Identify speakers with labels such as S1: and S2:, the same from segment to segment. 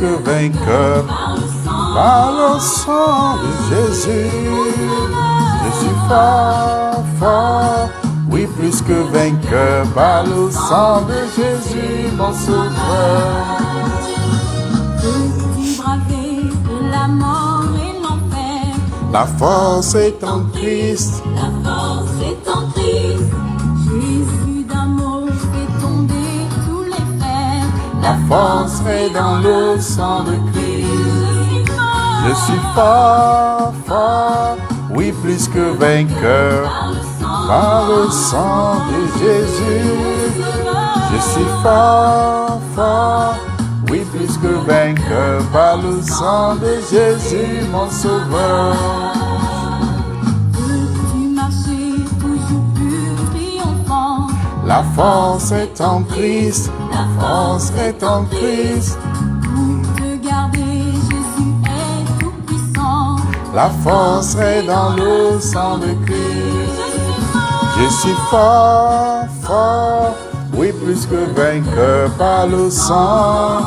S1: que vainqueur par le sang de Jésus. Je suis fort, fort, oui, plus que vainqueur par le sang de Jésus, mon sauveur.
S2: Peux-tu braver la mort et l'enfer?
S1: La force est en Christ.
S2: La force est en Christ. Jésus d'amour fait tomber tous les fers.
S1: La force est dans le sang de Christ. Je suis fort, fort, oui, plus que vainqueur par le sang de Jésus. Je suis fort, fort, oui, plus que vainqueur par le sang de Jésus, mon sauveur.
S2: Peux-tu marcher toujours pur, triomphant?
S1: La force est en Christ, la force est en Christ.
S2: Pour te garder, Jésus est tout puissant.
S1: La force est dans le sang de Christ. Je suis fort, fort, oui, plus que vainqueur par le sang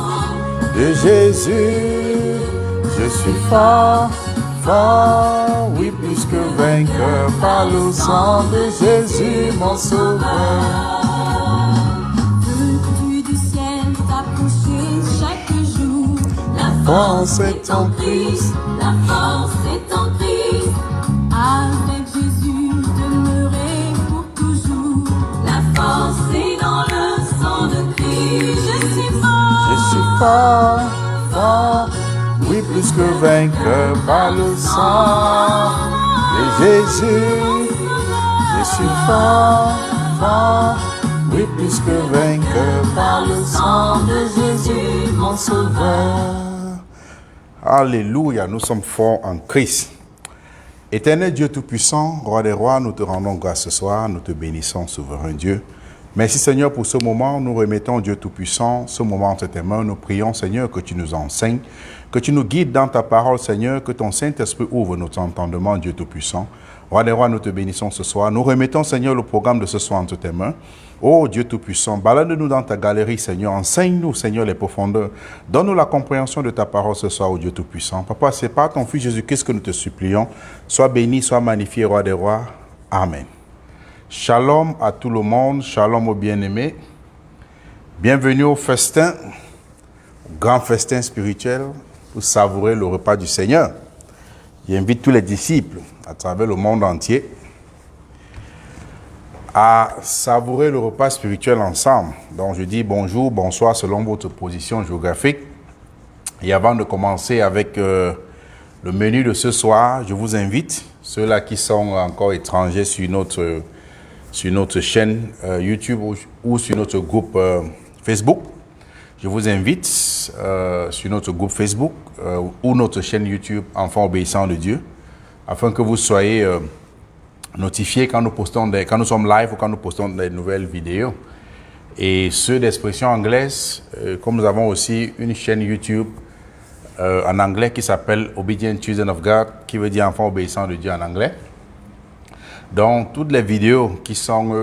S1: de Jésus. Je suis fort, fort, oui, plus que vainqueur par le sang de Jésus, mon sauveur.
S2: Veux-tu du ciel t'approcher chaque jour? La
S1: Force est en Christ.
S2: La force est en Christ. Avec Jésus demeurer pour toujours. La force est dans le sang de Christ. Je suis fort.
S1: Je suis fort, fort, oui, plus que vainqueur par le sang de Jésus. Je suis fort, fort, oui, plus que vainqueur par le sang de Jésus, mon sauveur. Alléluia, nous sommes forts en Christ. Éternel Dieu Tout-Puissant, Roi des Rois, nous te rendons grâce ce soir, nous te bénissons, souverain Dieu. Merci Seigneur pour ce moment, nous remettons Dieu Tout-Puissant, ce moment entre tes mains, nous prions Seigneur que tu nous enseignes, que tu nous guides dans ta parole Seigneur, que ton Saint-Esprit ouvre notre entendement Dieu Tout-Puissant. Roi des Rois, nous te bénissons ce soir, nous remettons Seigneur le programme de ce soir entre tes mains. Oh Dieu Tout-Puissant, balade-nous dans ta galerie Seigneur, enseigne-nous Seigneur les profondeurs, donne-nous la compréhension de ta parole ce soir, oh Dieu Tout-Puissant. Papa, c'est par ton Fils Jésus-Christ que nous te supplions, sois béni, sois magnifié, Roi des Rois. Amen. Shalom à tout le monde, shalom aux bien-aimés. Bienvenue au festin, au grand festin spirituel pour savourer le repas du Seigneur. J'invite tous les disciples à travers le monde entier à savourer le repas spirituel ensemble. Donc je dis bonjour, bonsoir selon votre position géographique. Et avant de commencer avec le menu de ce soir, je vous invite, ceux-là qui sont encore étrangers sur notre chaîne YouTube ou sur notre groupe Facebook, je vous invite sur notre groupe Facebook ou notre chaîne YouTube Enfants obéissants de Dieu, afin que vous soyez notifiés quand nous sommes live ou quand nous postons des nouvelles vidéos. Et ceux d'expression anglaise, comme nous avons aussi une chaîne YouTube en anglais qui s'appelle Obedient Children of God, qui veut dire Enfants obéissants de Dieu en anglais. Donc, toutes les vidéos qui sont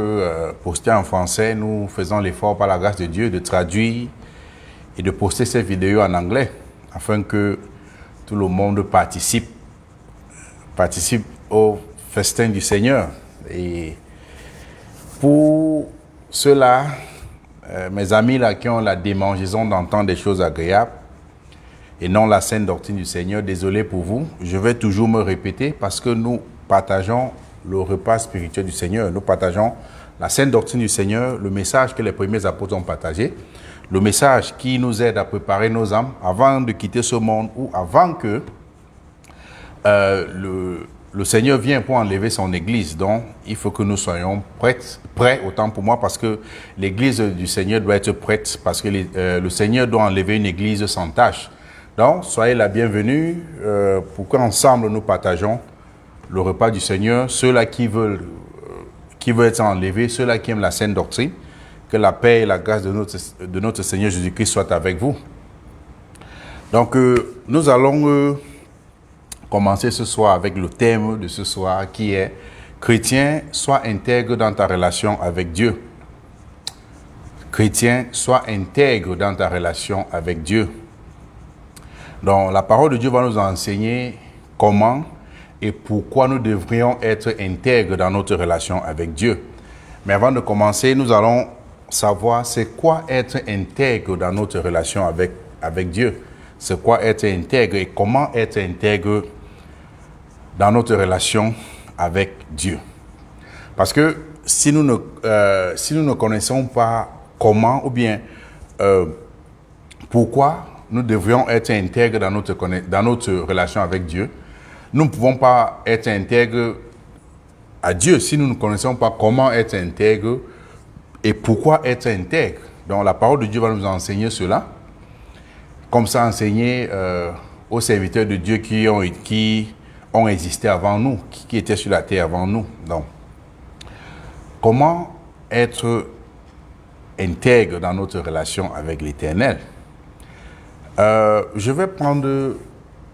S1: postées en français, nous faisons l'effort par la grâce de Dieu de traduire et de poster ces vidéos en anglais afin que tout le monde participe au festin du Seigneur. Et pour ceux-là, mes amis là qui ont la démangeaison d'entendre des choses agréables et non la sainte doctrine du Seigneur, désolé pour vous, je vais toujours me répéter parce que nous partageons le repas spirituel du Seigneur. Nous partageons la sainte doctrine du Seigneur, le message que les premiers apôtres ont partagé, le message qui nous aide à préparer nos âmes avant de quitter ce monde ou avant que le Seigneur vienne pour enlever son église. Donc, il faut que nous soyons prêts, autant pour moi, parce que l'église du Seigneur doit être prête, parce que le Seigneur doit enlever une église sans tâche. Donc, soyez la bienvenue pour qu'ensemble nous partageons le repas du Seigneur, ceux-là qui veulent être enlevés, ceux-là qui aiment la sainte doctrine, que la paix et la grâce de notre Seigneur Jésus-Christ soient avec vous. Donc, nous allons commencer ce soir avec le thème de ce soir qui est « Chrétien, sois intègre dans ta relation avec Dieu ». Chrétien, sois intègre dans ta relation avec Dieu. Donc, la parole de Dieu va nous enseigner comment et pourquoi nous devrions être intègres dans notre relation avec Dieu. Mais avant de commencer, nous allons savoir c'est quoi être intègre dans notre relation avec Dieu. C'est quoi être intègre et comment être intègre dans notre relation avec Dieu. Parce que si nous ne connaissons pas comment ou bien pourquoi nous devrions être intègres dans notre relation avec Dieu, nous ne pouvons pas être intègres à Dieu si nous ne connaissons pas comment être intègres et pourquoi être intègre. Donc la parole de Dieu va nous enseigner cela, comme ça enseigné aux serviteurs de Dieu qui ont existé avant nous, qui étaient sur la terre avant nous. Donc, comment être intègre dans notre relation avec l'Éternel? Je vais prendre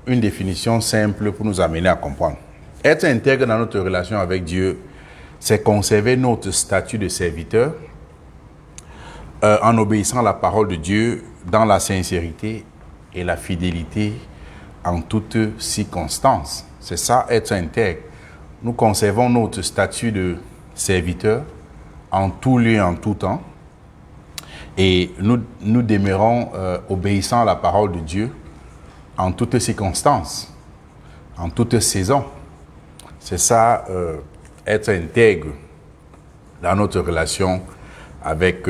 S1: une définition simple pour nous amener à comprendre. Être intègre dans notre relation avec Dieu, c'est conserver notre statut de serviteur en obéissant à la parole de Dieu dans la sincérité et la fidélité en toutes circonstances. C'est ça, être intègre. Nous conservons notre statut de serviteur en tout lieu, en tout temps. Et nous demeurons obéissants à la parole de Dieu en toutes circonstances, en toutes saisons. C'est ça, être intègre dans notre relation avec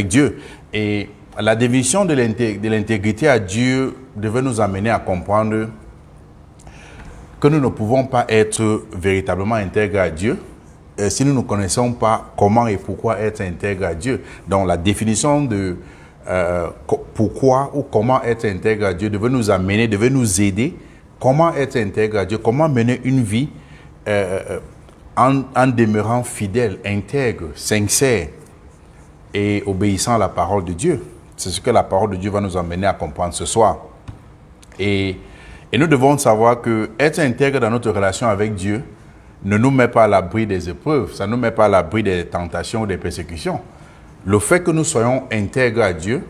S1: Dieu. Et la définition de l'intégrité à Dieu devait nous amener à comprendre que nous ne pouvons pas être véritablement intègres à Dieu si nous ne connaissons pas comment et pourquoi être intègre à Dieu. Donc la définition de pourquoi ou comment être intègre à Dieu devait nous amener, devait nous aider. Comment être intègre à Dieu, comment mener une vie en demeurant fidèle, intègre, sincère et obéissant à la parole de Dieu. C'est ce que la parole de Dieu va nous amener à comprendre ce soir. Et nous devons savoir que être intègre dans notre relation avec Dieu ne nous met pas à l'abri des épreuves, ça ne nous met pas à l'abri des tentations ou des persécutions. Le fait que nous soyons intègres à Dieu,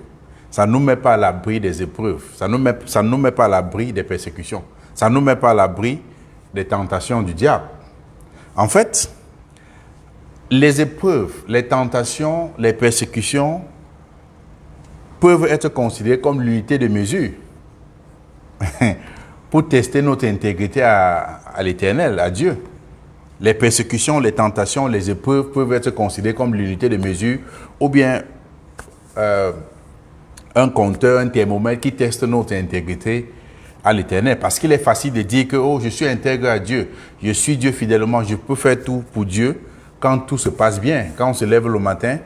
S1: ça ne nous met pas à l'abri des épreuves, ça ne nous met pas à l'abri des persécutions, ça ne nous met pas à l'abri des tentations du diable. En fait, les épreuves, les tentations, les persécutions peuvent être considérées comme l'unité de mesure pour tester notre intégrité à l'Éternel, à Dieu. Les persécutions, les tentations, les épreuves peuvent être considérées comme l'unité de mesure ou bien un compteur, un thermomètre qui teste notre intégrité à l'Éternel. Parce qu'il est facile de dire que je suis intègre à Dieu, je suis Dieu fidèlement, je peux faire tout pour Dieu quand tout se passe bien. Quand on se lève le matin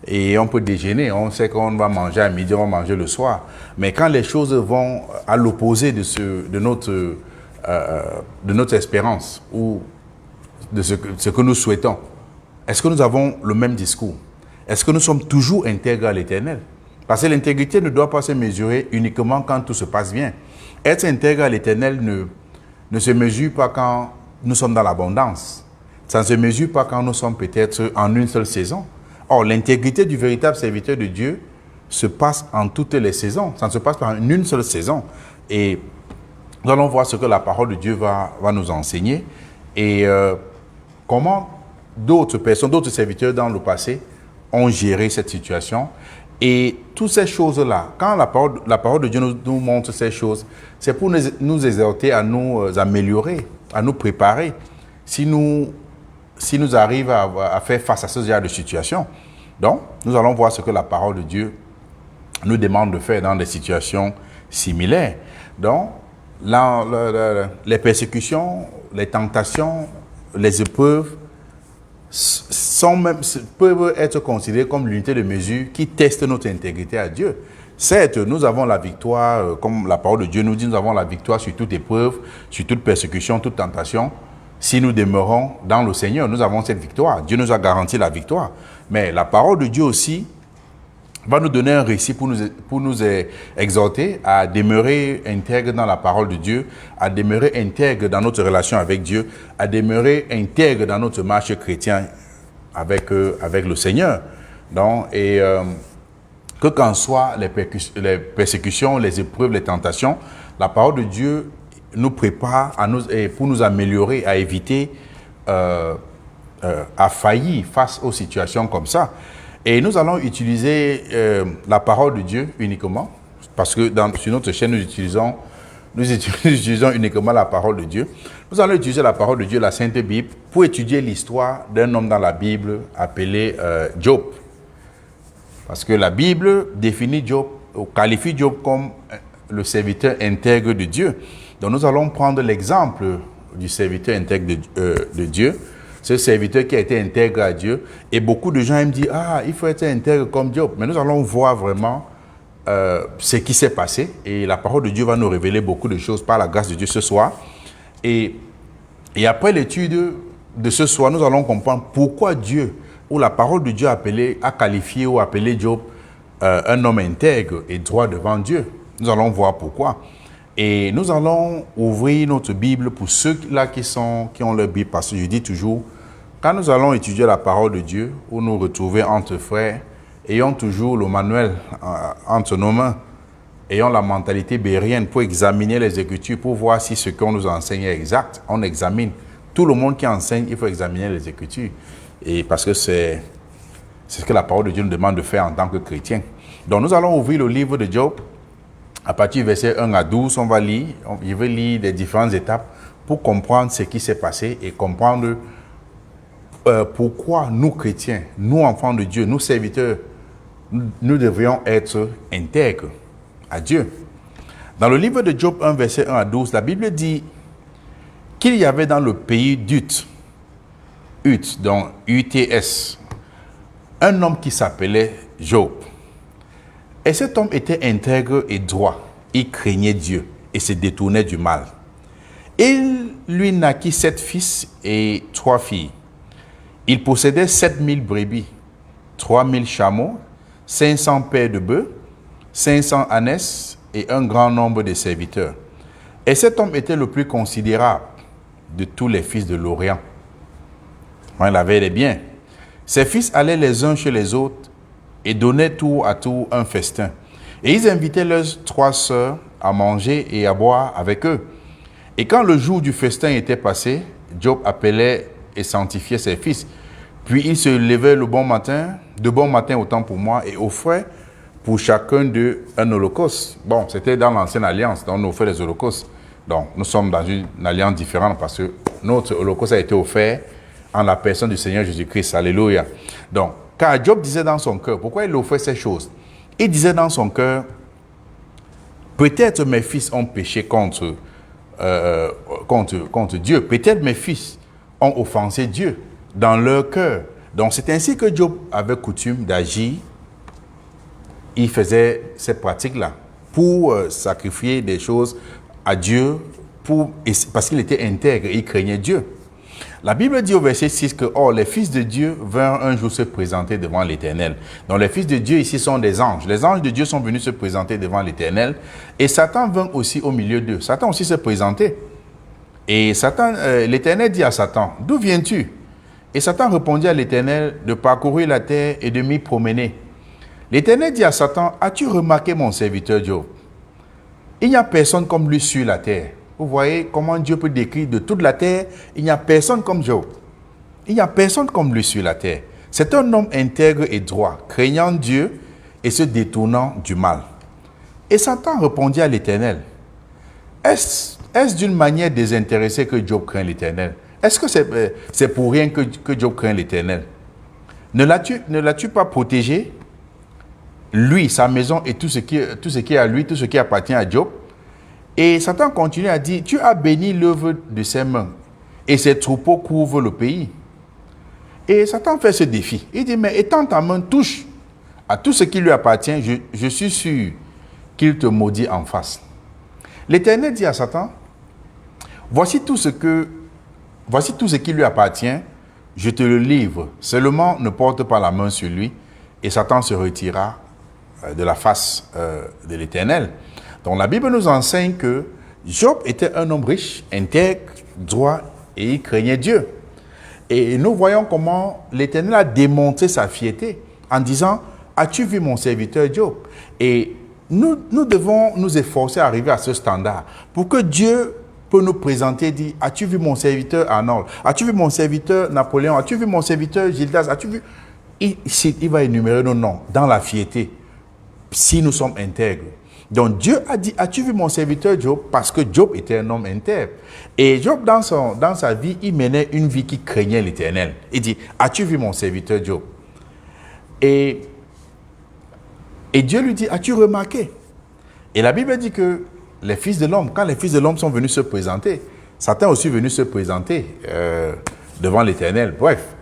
S1: et on peut déjeuner, on sait qu'on va manger à midi, on va manger le soir. Mais quand les choses vont à l'opposé de notre espérance ou de ce que nous souhaitons, est-ce que nous avons le même discours? Est-ce que nous sommes toujours intègres à l'Éternel? Parce que l'intégrité ne doit pas se mesurer uniquement quand tout se passe bien. Être intègre à l'Éternel ne se mesure pas quand nous sommes dans l'abondance. Ça ne se mesure pas quand nous sommes peut-être en une seule saison. Or, l'intégrité du véritable serviteur de Dieu se passe en toutes les saisons. Ça ne se passe pas en une seule saison. Et nous allons voir ce que la parole de Dieu va nous enseigner. Et comment d'autres personnes, d'autres serviteurs dans le passé ont géré cette situation. Et toutes ces choses-là, quand la parole de Dieu nous montre ces choses, c'est pour nous exhorter à nous améliorer, à nous préparer. Si nous arrivons à faire face à ce genre de situation. Donc, nous allons voir ce que la parole de Dieu nous demande de faire dans des situations similaires. Donc, les persécutions, les tentations, les épreuves peuvent être considérées comme l'unité de mesure qui teste notre intégrité à Dieu. Certes, nous avons la victoire, comme la parole de Dieu nous dit, nous avons la victoire sur toute épreuve, sur toute persécution, toute tentation. Si nous demeurons dans le Seigneur, nous avons cette victoire. Dieu nous a garanti la victoire. Mais la parole de Dieu aussi va nous donner un récit pour nous exhorter à demeurer intègre dans la parole de Dieu, à demeurer intègre dans notre relation avec Dieu, à demeurer intègre dans notre marche chrétienne avec le Seigneur. Donc, que qu'en soient les persécutions, les épreuves, les tentations, la parole de Dieu nous prépare pour nous améliorer, à éviter à faillir face aux situations comme ça. Et nous allons utiliser la parole de Dieu uniquement, parce que sur notre chaîne, nous utilisons uniquement la parole de Dieu. Nous allons utiliser la parole de Dieu, la Sainte Bible, pour étudier l'histoire d'un homme dans la Bible appelé Job. Parce que la Bible définit Job, ou qualifie Job comme le serviteur intègre de Dieu. Donc nous allons prendre l'exemple du serviteur intègre de Dieu, ce serviteur qui a été intègre à Dieu. Et beaucoup de gens aiment dire, il faut être intègre comme Job. Mais nous allons voir vraiment ce qui s'est passé. Et la parole de Dieu va nous révéler beaucoup de choses par la grâce de Dieu ce soir. Et après l'étude de ce soir, nous allons comprendre pourquoi Dieu, ou la parole de Dieu a qualifié ou appelé Job un homme intègre et droit devant Dieu. Nous allons voir pourquoi. Et nous allons ouvrir notre Bible pour ceux-là qui ont leur Bible, parce que je dis toujours, quand nous allons étudier la parole de Dieu, ou nous retrouver entre frères, ayons toujours le manuel entre nos mains, ayons la mentalité bérienne pour examiner les Écritures, pour voir si ce qu'on nous enseigne est exact. On examine. Tout le monde qui enseigne, il faut examiner les Écritures. Et parce que c'est ce que la parole de Dieu nous demande de faire en tant que chrétien. Donc nous allons ouvrir le livre de Job. À partir du verset 1 à 12, je vais lire les différentes étapes pour comprendre ce qui s'est passé et comprendre pourquoi nous chrétiens, nous enfants de Dieu, nous serviteurs, nous devrions être intègres à Dieu. Dans le livre de Job 1, verset 1 à 12, la Bible dit qu'il y avait dans le pays d'Ut, donc UTS, un homme qui s'appelait Job. Et cet homme était intègre et droit. Il craignait Dieu et se détournait du mal. Il lui naquit 7 fils et 3 filles. Il possédait 7000 brebis, 3000 chameaux, 500 paires de bœufs, 500 ânesses et un grand nombre de serviteurs. Et cet homme était le plus considérable de tous les fils de l'Orient. Il avait des biens. Ses fils allaient les uns chez les autres et donnaient tour à tour un festin. Et ils invitaient leurs 3 sœurs à manger et à boire avec eux. Et quand le jour du festin était passé, Job appelait et sanctifiait ses fils. Puis il se levait de bon matin autant pour moi, et offrait pour chacun d'eux un holocauste. Bon, c'était dans l'ancienne alliance, donc on offrait les holocaustes. Donc nous sommes dans une alliance différente parce que notre holocauste a été offert en la personne du Seigneur Jésus-Christ. Alléluia. Donc, car Job disait dans son cœur, pourquoi il offrait ces choses? Il disait dans son cœur, peut-être mes fils ont péché contre Dieu. Peut-être mes fils ont offensé Dieu dans leur cœur. Donc c'est ainsi que Job avait coutume d'agir. Il faisait cette pratique-là pour sacrifier des choses à Dieu, parce qu'il était intègre et il craignait Dieu. La Bible dit au verset 6 que les fils de Dieu vinrent un jour se présenter devant l'Éternel. Donc les fils de Dieu ici sont des anges. Les anges de Dieu sont venus se présenter devant l'Éternel. Et Satan vint aussi au milieu d'eux. Satan aussi s'est présenté. Et l'Éternel dit à Satan, d'où viens-tu? Et Satan répondit à l'Éternel de parcourir la terre et de m'y promener. L'Éternel dit à Satan, as-tu remarqué mon serviteur Job? Il n'y a personne comme lui sur la terre. Vous voyez comment Dieu peut décrire de toute la terre, il n'y a personne comme Job. Il n'y a personne comme lui sur la terre. C'est un homme intègre et droit, craignant Dieu et se détournant du mal. Et Satan répondit à l'Éternel, est-ce d'une manière désintéressée que Job craint l'Éternel? Est-ce que c'est pour rien que Job craint l'Éternel? Ne l'as-tu pas protégé, lui, sa maison et tout ce qui est à lui, tout ce qui appartient à Job? Et Satan continue à dire, tu as béni l'œuvre de ses mains, et ses troupeaux couvrent le pays. Et Satan fait ce défi. Il dit, mais étant ta main touche à tout ce qui lui appartient, je suis sûr qu'il te maudit en face. L'Éternel dit à Satan, voici tout ce qui lui appartient, je te le livre. Seulement ne porte pas la main sur lui. Et Satan se retira de la face de l'Éternel. Donc la Bible nous enseigne que Job était un homme riche, intègre, droit, et il craignait Dieu. Et nous voyons comment l'Éternel a démontré sa fierté en disant, as-tu vu mon serviteur Job? Et nous devons nous efforcer à arriver à ce standard pour que Dieu peut nous présenter, dire, as-tu vu mon serviteur Arnold? As-tu vu mon serviteur Napoléon? As-tu vu mon serviteur Gildas? As-tu vu? Il va énumérer nos noms dans la fierté, si nous sommes intègres. Donc Dieu a dit, as-tu vu mon serviteur Job? Parce que Job était un homme intègre. Et Job, dans sa vie, il menait une vie qui craignait l'Éternel. Il dit, as-tu vu mon serviteur Job? Et Dieu lui dit, as-tu remarqué? Et la Bible dit que les fils de l'homme, quand les fils de l'homme sont venus se présenter, Satan est aussi venu se présenter devant l'Éternel. Bref,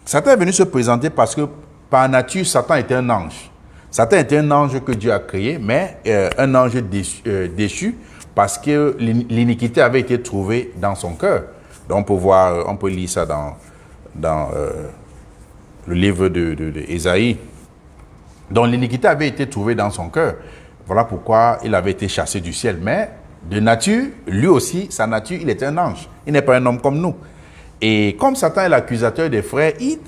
S1: Satan est venu se présenter parce que par nature, Satan était un ange. Satan était un ange que Dieu a créé, mais un ange déchu parce que l'iniquité avait été trouvée dans son cœur. Donc on peut lire ça dans le livre d'Ésaïe. Donc l'iniquité avait été trouvée dans son cœur. Voilà pourquoi il avait été chassé du ciel. Mais de nature, lui aussi, sa nature, il est un ange. Il n'est pas un homme comme nous. Et comme Satan est l'accusateur des frères, il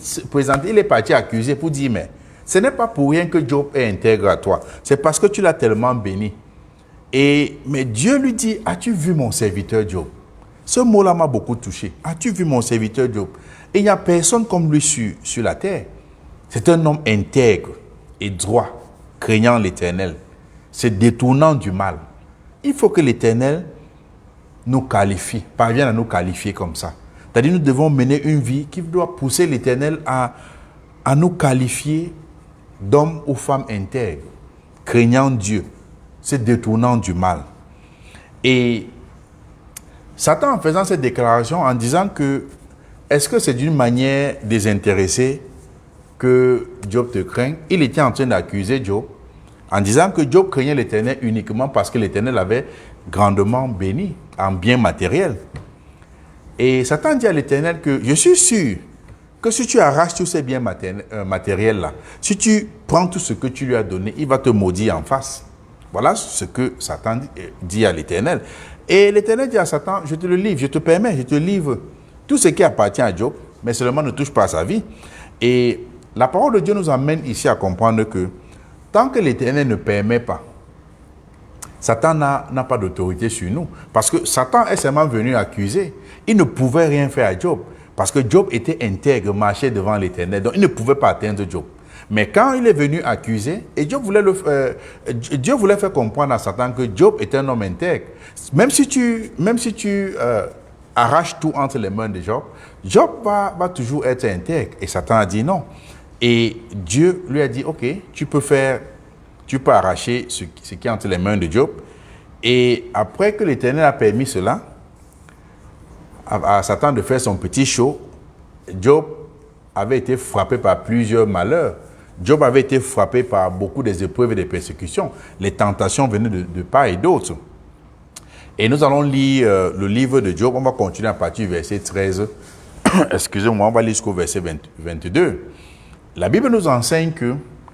S1: est parti accuser pour dire, mais ce n'est pas pour rien que Job est intègre à toi. C'est parce que tu l'as tellement béni. Mais Dieu lui dit, as-tu vu mon serviteur Job? Ce mot-là m'a beaucoup touché. As-tu vu mon serviteur Job? Et il n'y a personne comme lui sur la terre. C'est un homme intègre et droit, craignant l'Éternel, se détournant du mal. Il faut que l'Éternel nous qualifie, parvienne à nous qualifier comme ça. C'est-à-dire nous devons mener une vie qui doit pousser l'Éternel à nous qualifier d'hommes ou femmes intègres, craignant Dieu, se détournant du mal. Et Satan, en faisant cette déclaration, en disant que est-ce que c'est d'une manière désintéressée que Job te craint, il était en train d'accuser Job en disant que Job craignait l'Éternel uniquement parce que l'Éternel avait grandement béni en biens matériels. Et Satan dit à l'Éternel que je suis sûr que si tu arraches tous ces biens matériels-là, si tu prends tout ce que tu lui as donné, il va te maudire en face. Voilà ce que Satan dit à l'Éternel. Et l'Éternel dit à Satan, je te le livre, je te permets, je te livre tout ce qui appartient à Job, mais seulement ne touche pas à sa vie. Et la parole de Dieu nous amène ici à comprendre que tant que l'Éternel ne permet pas, Satan n'a pas d'autorité sur nous. Parce que Satan est seulement venu accuser. Il ne pouvait rien faire à Job. Parce que Job était intègre, marchait devant l'Éternel. Donc il ne pouvait pas atteindre Job. Mais quand il est venu accuser, et Dieu voulait faire comprendre à Satan que Job est un homme intègre. Même si tu arraches tout entre les mains de Job, Job va toujours être intègre. Et Satan a dit non. Et Dieu lui a dit, ok, tu peux arracher ce qui est entre les mains de Job. Et après que l'Éternel a permis cela, à Satan de faire son petit show, Job avait été frappé par plusieurs malheurs. Job avait été frappé par beaucoup des épreuves et des persécutions. Les tentations venaient de part et d'autre. Et nous allons lire le livre de Job. On va continuer à partir du verset 13. Excusez-moi, on va lire jusqu'au verset 22. La Bible nous enseigne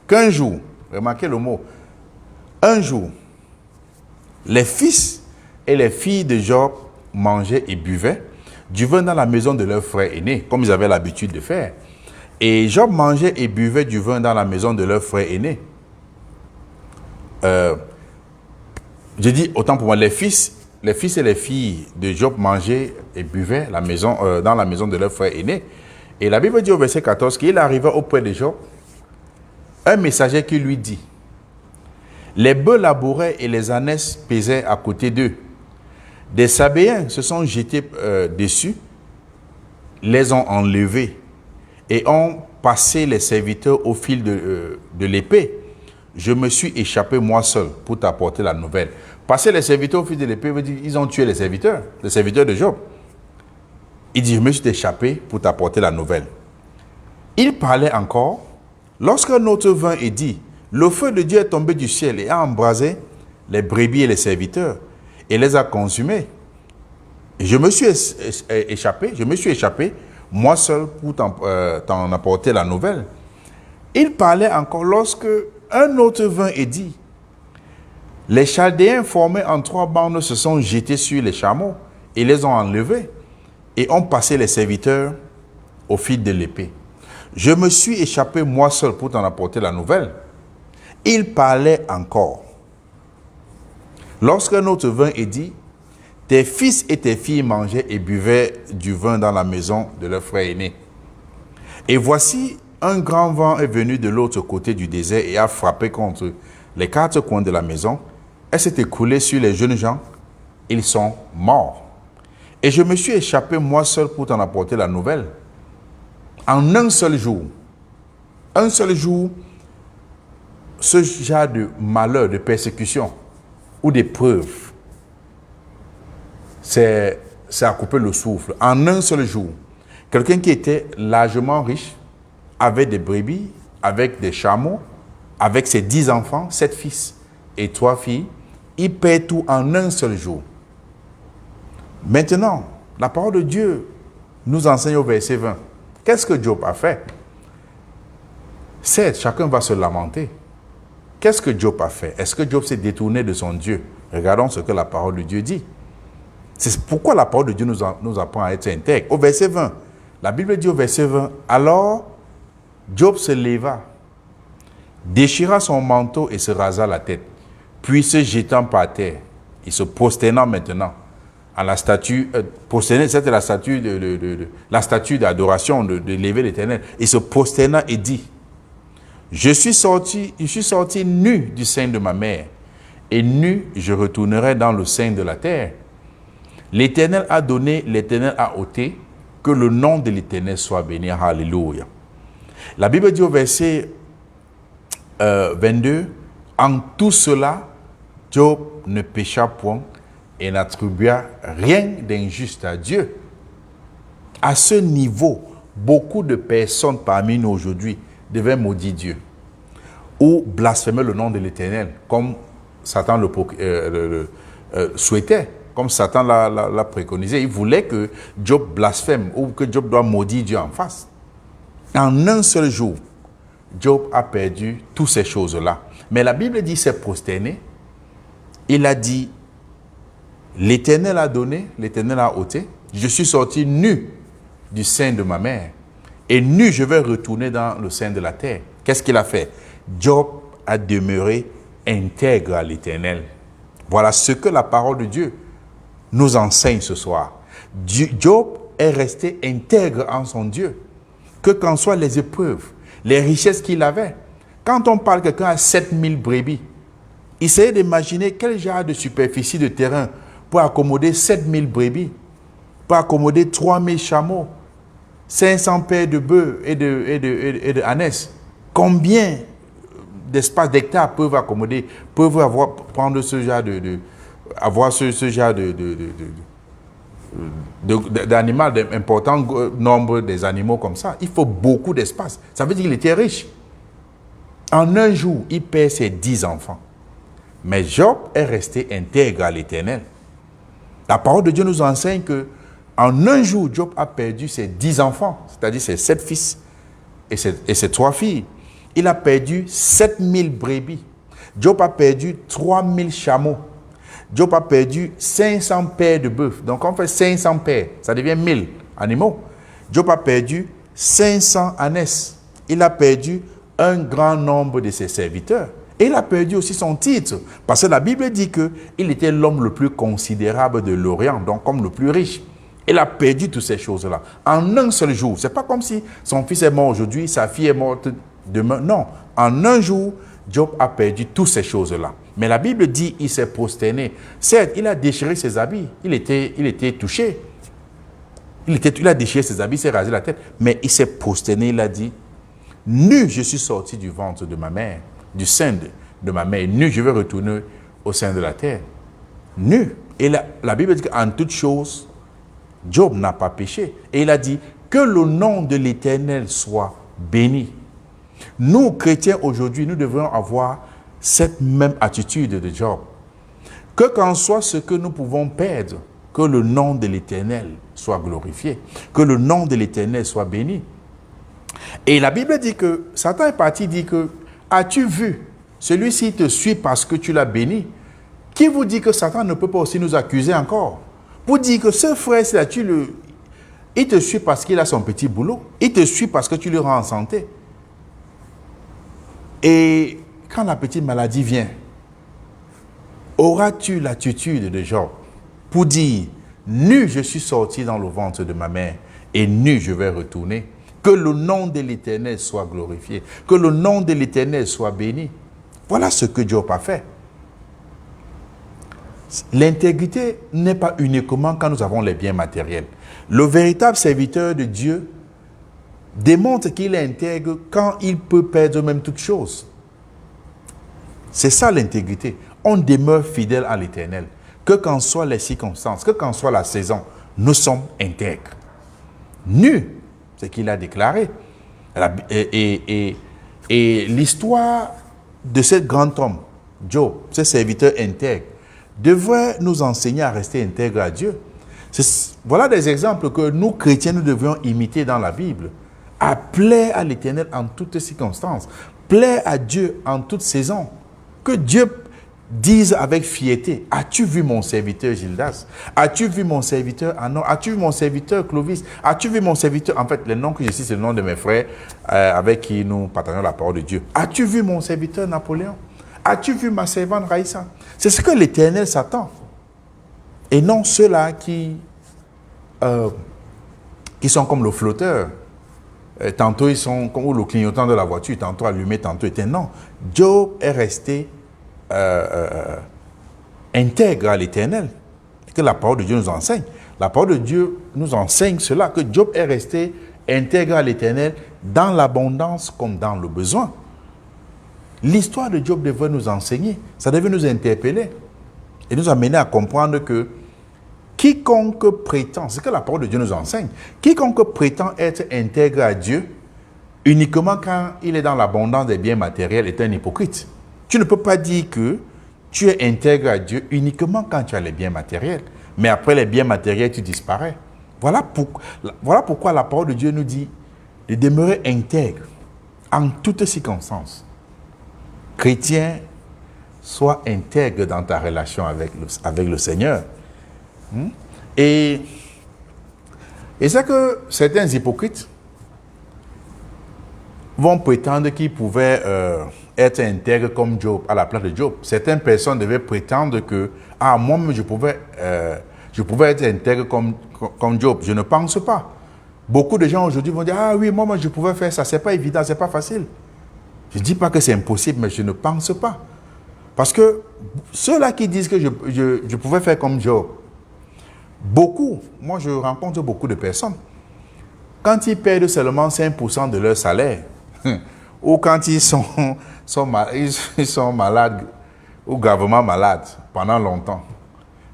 S1: qu'un jour, remarquez le mot, un jour, les fils et les filles de Job mangeaient et buvaient du vin dans la maison de leur frère aîné, comme ils avaient l'habitude de faire. Et Job mangeait et buvait du vin dans la maison de leur frère aîné. Je dis, autant pour moi, les fils et les filles de Job mangeaient et buvaient dans la maison de leur frère aîné. Et la Bible dit au verset 14 qu'il arriva auprès de Job un messager qui lui dit, les bœufs labouraient et les ânesses pesaient à côté d'eux. Des Sabéens se sont jetés dessus, les ont enlevés et ont passé les serviteurs au fil de l'épée. Je me suis échappé moi seul pour t'apporter la nouvelle. Passer les serviteurs au fil de l'épée veut dire ils ont tué les serviteurs de Job. Il dit, je me suis échappé pour t'apporter la nouvelle. Il parlait encore, lorsqu'un autre vint et dit, le feu de Dieu est tombé du ciel et a embrasé les brebis et les serviteurs et les a consumés. Je me suis échappé, moi seul, pour t'en apporter la nouvelle. Il parlait encore lorsque un autre vint et dit, les Chaldéens formés en 3 bandes se sont jetés sur les chameaux et les ont enlevés et ont passé les serviteurs au fil de l'épée. Je me suis échappé moi seul pour t'en apporter la nouvelle. Il parlait encore. Lorsqu'un autre vint et dit, tes fils et tes filles mangeaient et buvaient du vin dans la maison de leur frère aîné. Et voici, un grand vent est venu de l'autre côté du désert et a frappé contre les 4 coins de la maison. Elle s'est écoulée sur les jeunes gens. Ils sont morts. Et je me suis échappé moi seul pour t'en apporter la nouvelle. En un seul jour, ce genre de malheur, de persécution ou d'épreuve, c'est à couper le souffle. En un seul jour, quelqu'un qui était largement riche, avec des brebis, avec des chameaux, avec ses 10 enfants, 7 fils et 3 filles, il perd tout en un seul jour. Maintenant, la parole de Dieu nous enseigne au verset 20. Qu'est-ce que Job a fait? Certes, chacun va se lamenter. Qu'est-ce que Job a fait? Est-ce que Job s'est détourné de son Dieu? Regardons ce que la parole de Dieu dit. C'est pourquoi la parole de Dieu nous apprend à être intègre. Au verset 20, la Bible dit au verset 20, alors Job se leva, déchira son manteau et se rasa la tête, puis se jetant par terre, et se prosternant maintenant à la statue, prosterner, c'était la statue la statue d'adoration de l'élever l'Éternel, et se prosterna et dit, je suis sorti nu du sein de ma mère, et nu je retournerai dans le sein de la terre. L'Éternel a donné, l'Éternel a ôté, que le nom de l'Éternel soit béni. Alléluia. La Bible dit au verset 22, en tout cela, Job ne pécha point et n'attribua rien d'injuste à Dieu. À ce niveau, beaucoup de personnes parmi nous aujourd'hui devaient maudire Dieu ou blasphémer le nom de l'Éternel, comme Satan le souhaitait, comme Satan l'a préconisé. Il voulait que Job blasphème ou que Job doit maudire Dieu en face. En un seul jour, Job a perdu toutes ces choses-là. Mais la Bible dit, s'est prosterné. Il a dit, l'Éternel a donné, l'Éternel a ôté. Je suis sorti nu du sein de ma mère. Et nu, je vais retourner dans le sein de la terre. Qu'est-ce qu'il a fait? Job a demeuré intègre à l'Éternel. Voilà ce que la parole de Dieu nous enseigne ce soir. Job est resté intègre en son Dieu. Que qu'en soient les épreuves, les richesses qu'il avait. Quand on parle que quelqu'un a 7000 brebis, essayez d'imaginer quel genre de superficie de terrain pour accommoder 7000 brebis, pour accommoder 3000 chameaux, 500 paires de bœufs et de ânesses. Combien d'espace d'hectares peuvent accommoder, prendre ce genre avoir ce genre d'animal, d'important nombre des animaux comme ça. Il faut beaucoup d'espace. Ça veut dire qu'il était riche. En un jour, il perd ses 10 enfants. Mais Job est resté intègre à l'Éternel. La parole de Dieu nous enseigne que en un jour, Job a perdu ses 10 enfants, c'est-à-dire ses 7 fils et ses 3 filles. Il a perdu 7000 brebis. Job a perdu 3000 chameaux. Job a perdu 500 paires de bœufs. Donc, on fait 500 paires, ça devient 1000 animaux. Job a perdu 500 ânesses. Il a perdu un grand nombre de ses serviteurs. Et il a perdu aussi son titre. Parce que la Bible dit qu'il était l'homme le plus considérable de l'Orient, donc comme le plus riche. Il a perdu toutes ces choses-là. En un seul jour. Ce n'est pas comme si son fils est mort aujourd'hui, sa fille est morte demain. Non. En un jour, Job a perdu toutes ces choses-là. Mais la Bible dit qu'il s'est prosterné. Certes, il a déchiré ses habits. Il était touché. Il a déchiré ses habits, il s'est rasé la tête. Mais il s'est prosterné, il a dit, nu, je suis sorti du ventre de ma mère, du sein de ma mère. Nu, je vais retourner au sein de la terre. Nu. Et la Bible dit qu'en toutes choses, Job n'a pas péché. Et il a dit, que le nom de l'Éternel soit béni. Nous, chrétiens, aujourd'hui, nous devrions avoir cette même attitude de Job. Que qu'en soit ce que nous pouvons perdre, que le nom de l'Éternel soit glorifié, que le nom de l'Éternel soit béni. Et la Bible dit que, Satan est parti dire que, as-tu vu, celui-ci te suit parce que tu l'as béni. Qui vous dit que Satan ne peut pas aussi nous accuser encore? Pour dire que ce frère-là, il te suit parce qu'il a son petit boulot, il te suit parce que tu le rends en santé. Et quand la petite maladie vient, auras-tu l'attitude de Job pour dire, nu je suis sorti dans le ventre de ma mère et nu je vais retourner. Que le nom de l'Éternel soit glorifié, que le nom de l'Éternel soit béni. Voilà ce que Job a fait. L'intégrité n'est pas uniquement quand nous avons les biens matériels. Le véritable serviteur de Dieu démontre qu'il est intègre quand il peut perdre même toute chose. C'est ça l'intégrité. On demeure fidèle à l'Éternel. Que qu'en soient les circonstances, que qu'en soit la saison, nous sommes intègres. Nus, c'est ce qu'il a déclaré. Et l'histoire de ce grand homme, Job, ce serviteur intègre, devrait nous enseigner à rester intègres à Dieu. Voilà des exemples que nous, chrétiens, nous devrions imiter dans la Bible. À plaire à l'Éternel en toutes circonstances. Plaire à Dieu en toutes saisons. Que Dieu dise avec fierté, as-tu vu mon serviteur Gildas? As-tu vu mon serviteur Anon? As-tu vu mon serviteur Clovis? As-tu vu mon serviteur? En fait, les noms que je cite, c'est le nom de mes frères avec qui nous partageons la parole de Dieu. As-tu vu mon serviteur Napoléon? As-tu vu ma servante Raïssa? C'est ce que l'Éternel s'attend. Et non ceux-là qui sont comme le flotteur. Tantôt ils sont comme le clignotant de la voiture, tantôt allumé, tantôt éteint. Non, Job est resté intègre à l'Éternel. C'est que la parole de Dieu nous enseigne. La parole de Dieu nous enseigne cela, que Job est resté intègre à l'Éternel dans l'abondance comme dans le besoin. L'histoire de Job devrait nous enseigner, ça devait nous interpeller et nous amener à comprendre que quiconque prétend, c'est ce que la parole de Dieu nous enseigne, quiconque prétend être intègre à Dieu uniquement quand il est dans l'abondance des biens matériels est un hypocrite. Tu ne peux pas dire que tu es intègre à Dieu uniquement quand tu as les biens matériels, mais après les biens matériels, tu disparais. Voilà pourquoi la parole de Dieu nous dit de demeurer intègre en toutes circonstances. Chrétien, sois intègre dans ta relation avec le Seigneur. Et c'est que certains hypocrites vont prétendre qu'ils pouvaient être intègres comme Job, à la place de Job. Certaines personnes devaient prétendre que, moi-même, je pouvais être intègre comme Job. Je ne pense pas. Beaucoup de gens aujourd'hui vont dire, oui, moi, je pouvais faire ça. C'est pas évident, c'est pas facile. Je ne dis pas que c'est impossible, mais je ne pense pas. Parce que ceux-là qui disent que je pouvais faire comme Job, moi je rencontre beaucoup de personnes, quand ils perdent seulement 5% de leur salaire, ou quand ils sont malades, ou gravement malades pendant longtemps,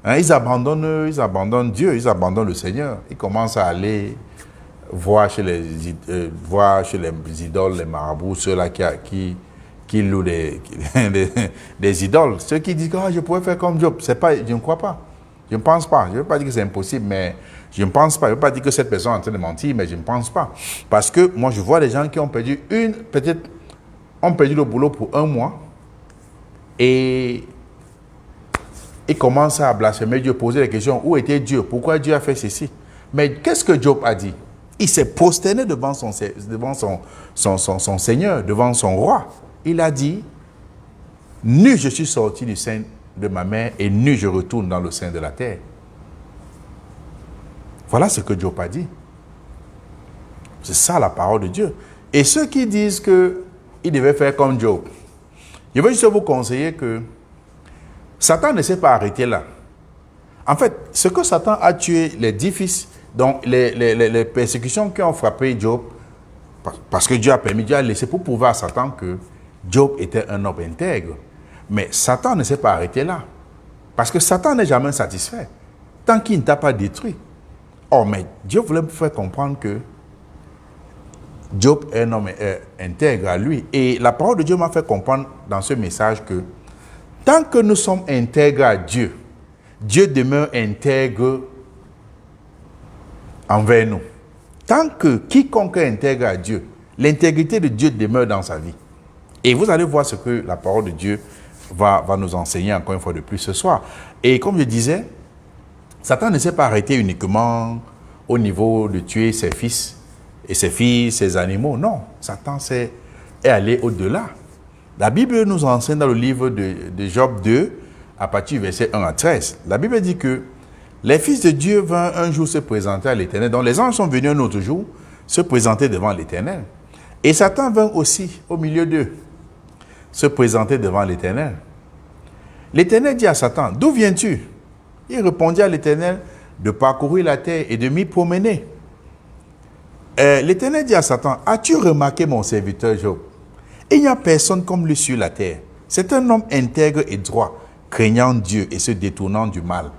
S1: ils abandonnent Dieu, ils abandonnent le Seigneur. Ils commencent à aller voir chez les idoles, les marabouts, ceux-là qui louent des idoles. Ceux qui disent que je pourrais faire comme Job, je ne crois pas. Je ne pense pas. Je ne veux pas dire que c'est impossible, mais je ne pense pas. Je ne veux pas dire que cette personne est en train de mentir, mais je ne pense pas. Parce que moi, je vois des gens qui ont perdu le boulot pour 1 mois et ils commencent à blasphémer Dieu, poser des questions. Où était Dieu? Pourquoi Dieu a fait ceci? Mais qu'est-ce que Job a dit? Il s'est prosterné devant son Seigneur, devant son roi. Il a dit, nu je suis sorti du sein de ma mère et nu je retourne dans le sein de la terre. Voilà ce que Job a dit. C'est ça la parole de Dieu. Et ceux qui disent qu'il devait faire comme Job, je veux juste vous conseiller que Satan ne s'est pas arrêté là. En fait, ce que Satan a tué, les 10 fils, donc les persécutions qui ont frappé Job, parce que Dieu a laissé pour prouver à Satan que Job était un homme intègre. Mais Satan ne s'est pas arrêté là. Parce que Satan n'est jamais satisfait tant qu'il ne t'a pas détruit. Oh, mais Dieu voulait vous faire comprendre que Job est un homme intègre à lui. Et la parole de Dieu m'a fait comprendre dans ce message que tant que nous sommes intègres à Dieu, Dieu demeure intègre envers nous. Tant que quiconque est intègre à Dieu, l'intégrité de Dieu demeure dans sa vie. Et vous allez voir ce que la parole de Dieu va nous enseigner encore une fois de plus ce soir. Et comme je disais, Satan ne s'est pas arrêté uniquement au niveau de tuer ses fils et ses filles, ses animaux. Non, Satan est allé au-delà. La Bible nous enseigne dans le livre de Job 2, à partir du verset 1 à 13. La Bible dit que les fils de Dieu vinrent un jour se présenter à l'Éternel. Donc les anges sont venus un autre jour se présenter devant l'Éternel. Et Satan vint aussi au milieu d'eux se présenter devant l'Éternel. L'Éternel dit à Satan, d'où viens-tu? Il répondit à l'Éternel, de parcourir la terre et de m'y promener. L'Éternel dit à Satan, as-tu remarqué mon serviteur Job? Il n'y a personne comme lui sur la terre. C'est un homme intègre et droit, craignant Dieu et se détournant du mal.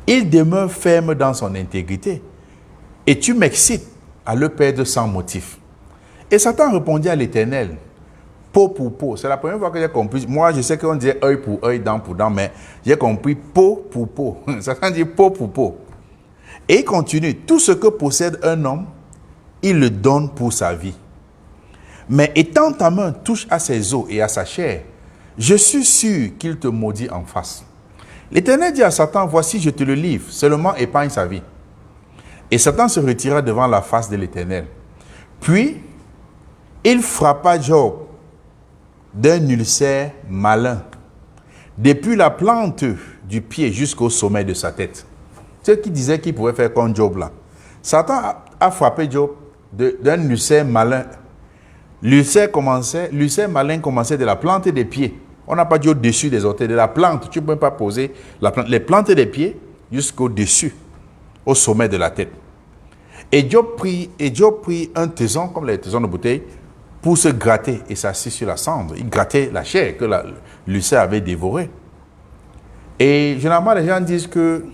S1: Il demeure ferme dans son intégrité. Et tu m'excites à le perdre sans motif. Et Satan répondit à l'Éternel, peau pour peau. C'est la première fois que j'ai compris. Moi, je sais qu'on disait œil pour œil, dent pour dent, mais j'ai compris peau pour peau. Satan dit peau pour peau. Et il continue, tout ce que possède un homme, il le donne pour sa vie. Mais étant ta main touche à ses os et à sa chair, je suis sûr qu'il te maudit en face. L'Éternel dit à Satan, voici, je te le livre, seulement épargne sa vie. Et Satan se retira devant la face de l'Éternel. Puis, il frappa Job d'un ulcère malin, depuis la plante du pied jusqu'au sommet de sa tête. Ceux qui disaient qu'il pouvait faire comme Job là. Satan a frappé Job d'un ulcère malin. L'ulcère malin commençait de la plante des pieds. On n'a pas dit au-dessus des orteils, de la plante. Tu ne peux pas poser les plantes des pieds jusqu'au-dessus, au sommet de la tête. Et Job prit un taison, comme les taisons de bouteille, pour se gratter et s'assit sur la cendre. Il grattait la chair que l'ulcère avait dévorée. Et généralement, les gens disent que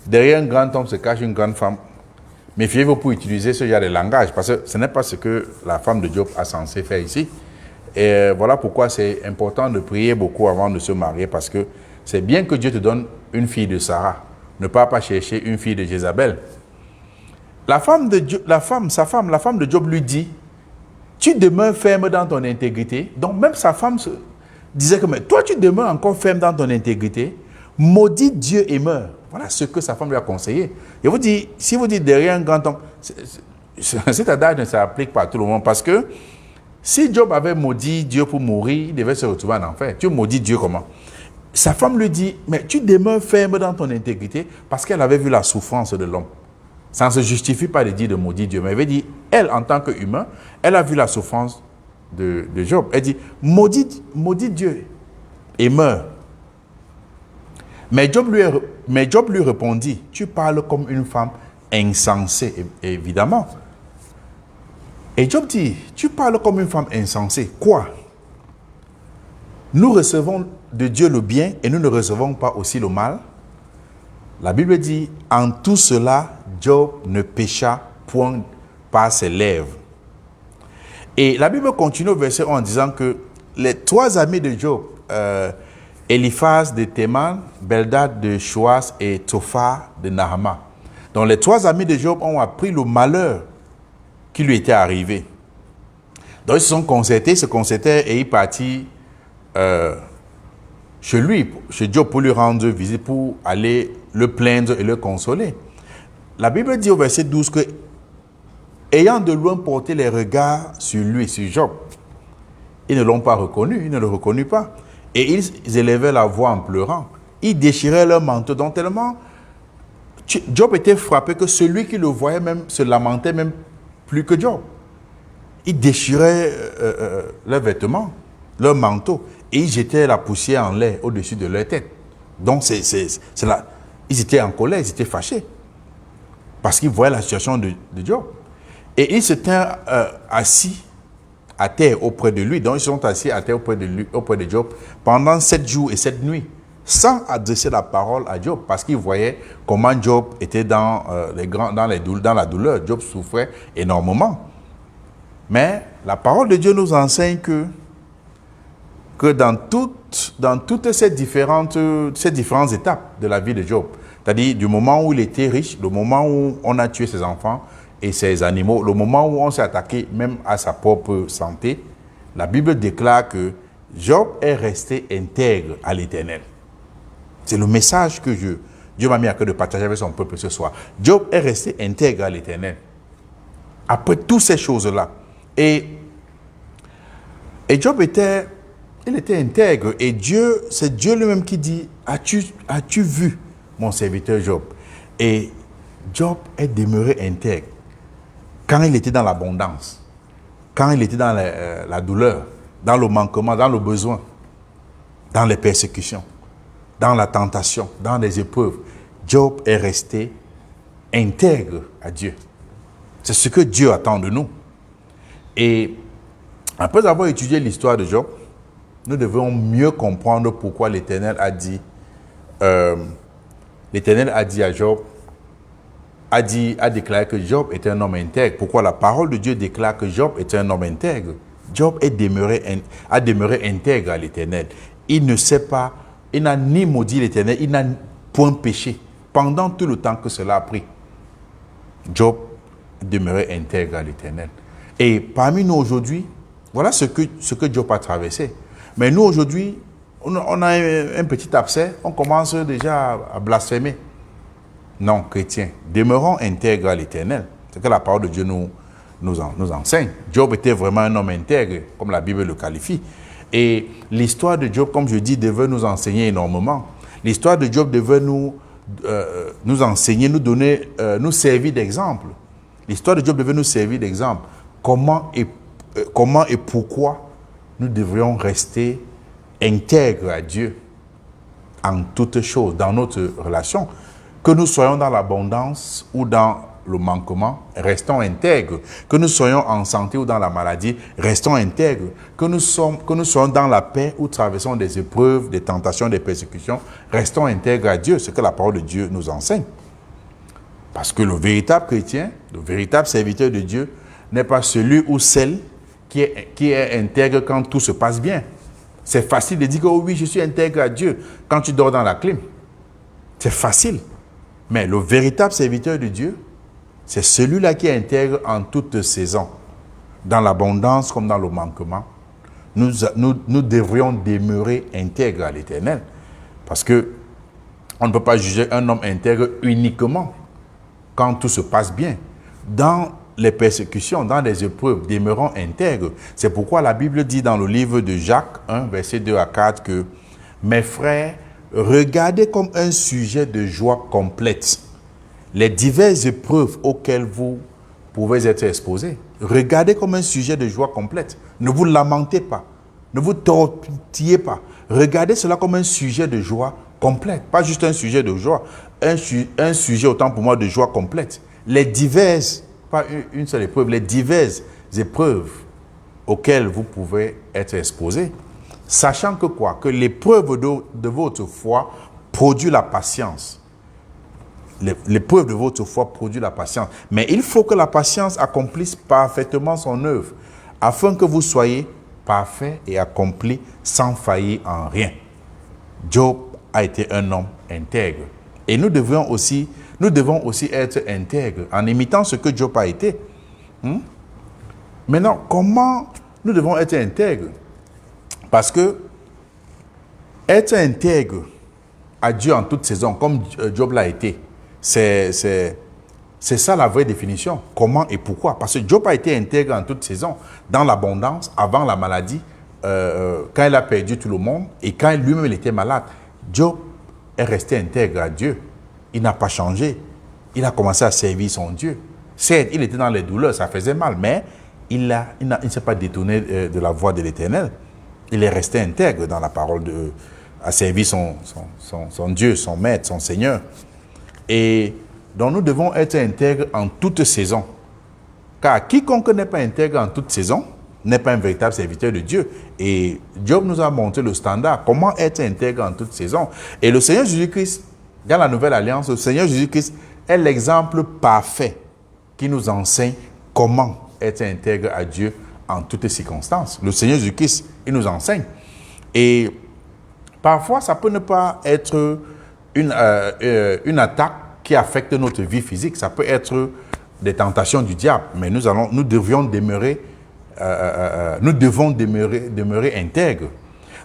S1: derrière un grand homme se cache une grande femme. Méfiez-vous pour utiliser ce genre de langage, parce que ce n'est pas ce que la femme de Job a censé faire ici. Et voilà pourquoi c'est important de prier beaucoup avant de se marier, parce que c'est bien que Dieu te donne une fille de Sarah. Ne pas chercher une fille de Jézabel. La femme de Job lui dit, tu demeures ferme dans ton intégrité. Donc même sa femme disait que, mais toi tu demeures encore ferme dans ton intégrité. Maudit Dieu et meurs. Voilà ce que sa femme lui a conseillé. Et vous dites, si vous dites derrière un grand homme, cet adage ne s'applique pas à tout le monde, parce que si Job avait maudit Dieu pour mourir, il devait se retrouver en enfer. Tu maudis Dieu comment? Sa femme lui dit, mais tu demeures ferme dans ton intégrité parce qu'elle avait vu la souffrance de l'homme. Ça ne se justifie pas de dire de maudire Dieu, mais elle veut dire, elle, en tant qu'humain, elle a vu la souffrance de Job. Elle dit, maudit Dieu et meurt. Mais Job lui répondit, tu parles comme une femme insensée, évidemment. Et Job dit, tu parles comme une femme insensée. Quoi? Nous recevons de Dieu le bien et nous ne recevons pas aussi le mal. La Bible dit, en tout cela, Job ne pécha point par ses lèvres. Et la Bible continue au verset 1 en disant que les trois amis de Job, Eliphaz de Théman, Bildad de Shoas et Tophar de Nahama. Donc les trois amis de Job ont appris le malheur qui lui était arrivé. Donc ils se sont concertés et ils partirent chez Job pour lui rendre visite, pour aller le plaindre et le consoler. La Bible dit au verset 12 que, ayant de loin porté les regards sur lui, sur Job, ils ne l'ont pas reconnu, ils ne le reconnurent pas. Et ils élevaient la voix en pleurant. Ils déchiraient leur manteau. Donc tellement, Job était frappé que celui qui le voyait même se lamentait même plus que Job. Ils déchiraient leurs vêtements, leur manteau, et ils jetaient la poussière en l'air au-dessus de leur tête. Donc ils étaient en colère, ils étaient fâchés, parce qu'ils voyaient la situation de Job. Et ils s'étaient assis à terre auprès de lui. Donc ils sont assis à terre auprès de Job pendant 7 jours et 7 nuits, sans adresser la parole à Job, parce qu'ils voyaient comment Job était dans la douleur. Job souffrait énormément. Mais la parole de Dieu nous enseigne que dans toutes ces différentes étapes de la vie de Job, c'est-à-dire du moment où il était riche, le moment où on a tué ses enfants et ses animaux, le moment où on s'est attaqué même à sa propre santé, la Bible déclare que Job est resté intègre à l'Éternel. C'est le message que Dieu m'a mis à cœur de partager avec son peuple ce soir. Job est resté intègre à l'Éternel. Après toutes ces choses-là. Et Job était il était intègre. Et Dieu, c'est Dieu lui-même qui dit, as-tu vu mon serviteur Job? Et Job est demeuré intègre quand il était dans l'abondance, quand il était dans la douleur, dans le manquement, dans le besoin, dans les persécutions, dans la tentation, dans les épreuves. Job est resté intègre à Dieu. C'est ce que Dieu attend de nous. Et après avoir étudié l'histoire de Job, nous devons mieux comprendre pourquoi l'Éternel a dit à Job, a déclaré que Job était un homme intègre. Pourquoi la parole de Dieu déclare que Job était un homme intègre? Job a demeuré intègre à l'Éternel. Il ne sait pas, il n'a ni maudit l'Éternel, il n'a point péché pendant tout le temps que cela a pris. Job demeurait intègre à l'Éternel. Et parmi nous aujourd'hui, voilà ce que Job a traversé. Mais nous aujourd'hui, on a un petit abcès, on commence déjà à blasphémer. Non, chrétiens, demeurons intègres à l'Éternel. C'est ce que la parole de Dieu nous enseigne. Job était vraiment un homme intègre, comme la Bible le qualifie. Et l'histoire de Job, comme je dis, devait nous enseigner énormément. L'histoire de Job devait nous enseigner, nous servir d'exemple. L'histoire de Job devait nous servir d'exemple. Comment et pourquoi nous devrions rester intègres à Dieu en toutes choses, dans notre relation. Que nous soyons dans l'abondance ou dans le manquement, restons intègres. Que nous soyons en santé ou dans la maladie, restons intègres. Que nous soyons dans la paix ou traversons des épreuves, des tentations, des persécutions, restons intègres à Dieu, ce que la parole de Dieu nous enseigne. Parce que le véritable chrétien, le véritable serviteur de Dieu, n'est pas celui ou celle qui est intègre quand tout se passe bien. C'est facile de dire que oh oui, je suis intègre à Dieu quand tu dors dans la clim. C'est facile. Mais le véritable serviteur de Dieu, c'est celui-là qui est intègre en toutes saisons, dans l'abondance comme dans le manquement. Nous devrions demeurer intègres à l'Éternel. Parce que on ne peut pas juger un homme intègre uniquement quand tout se passe bien. Dans les persécutions, dans les épreuves, demeurons intègres. C'est pourquoi la Bible dit dans le livre de Jacques 1, versets 2 à 4 que « Mes frères, regardez comme un sujet de joie complète les diverses épreuves auxquelles vous pouvez être exposés. Regardez comme un sujet de joie complète. Ne vous lamentez pas. Ne vous tortillez pas. Regardez cela comme un sujet de joie complète. Pas juste un sujet de joie. Un sujet autant pour moi de joie complète. Les diverses, pas une seule épreuve, les diverses épreuves auxquelles vous pouvez être exposés. Sachant que quoi? Que l'épreuve de votre foi produit la patience. L'épreuve de votre foi produit la patience. Mais il faut que la patience accomplisse parfaitement son œuvre, afin que vous soyez parfaits et accomplis sans faillir en rien. Job a été un homme intègre. Et nous devons aussi être intègres en imitant ce que Job a été. Maintenant, comment nous devons être intègres? Parce que être intègre à Dieu en toute saison, comme Job l'a été, c'est ça la vraie définition. Comment et pourquoi? Parce que Job a été intègre en toute saison, dans l'abondance, avant la maladie, quand il a perdu tout le monde et quand lui-même était malade. Job est resté intègre à Dieu. Il n'a pas changé. Il a commencé à servir son Dieu. Certes, il était dans les douleurs, ça faisait mal, mais il ne s'est pas détourné de la voie de l'Éternel. Il est resté intègre dans la parole à servir son Dieu, son Maître, son Seigneur. Et donc nous devons être intègres en toute saison. Car quiconque n'est pas intègre en toute saison n'est pas un véritable serviteur de Dieu. Et Job nous a montré le standard, comment être intègre en toute saison. Et le Seigneur Jésus-Christ, dans la Nouvelle Alliance, le Seigneur Jésus-Christ est l'exemple parfait qui nous enseigne comment être intègre à Dieu en toutes circonstances. Le Seigneur Jésus-Christ, il nous enseigne. Et parfois, ça peut ne pas être une attaque qui affecte notre vie physique. Ça peut être des tentations du diable. Mais nous devons demeurer intègres.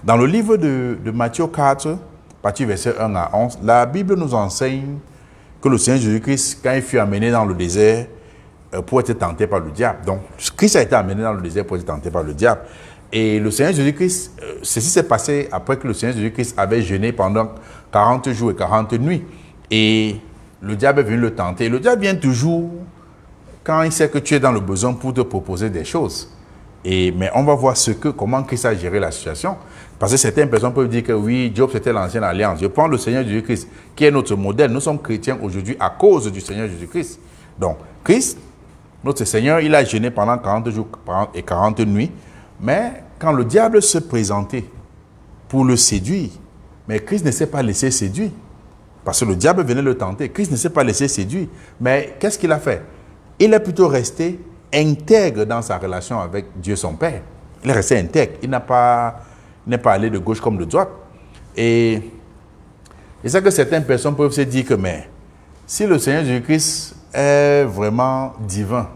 S1: Dans le livre de Matthieu 4, partie verset 1 à 11, la Bible nous enseigne que le Seigneur Jésus-Christ, quand il fut amené dans le désert pour être tenté par le diable, donc Christ a été amené dans le désert pour être tenté par le diable, Et le Seigneur Jésus-Christ, ceci s'est passé après que le Seigneur Jésus-Christ avait jeûné pendant 40 jours et 40 nuits. Et le diable est venu le tenter. Le diable vient toujours quand il sait que tu es dans le besoin pour te proposer des choses. Mais on va voir comment Christ a géré la situation. Parce que certaines personnes peuvent dire que oui, Job c'était l'ancienne alliance. Je prends le Seigneur Jésus-Christ qui est notre modèle. Nous sommes chrétiens aujourd'hui à cause du Seigneur Jésus-Christ. Donc, Christ, notre Seigneur, il a jeûné pendant 40 jours et 40 nuits. Mais quand le diable se présentait pour le séduire, mais Christ ne s'est pas laissé séduire. Parce que le diable venait le tenter. Christ ne s'est pas laissé séduire. Mais qu'est-ce qu'il a fait? Il est plutôt resté intègre dans sa relation avec Dieu son Père. Il est resté intègre. Il n'est pas allé de gauche comme de droite. Et c'est ça que certaines personnes peuvent se dire que, mais si le Seigneur Jésus-Christ est vraiment divin,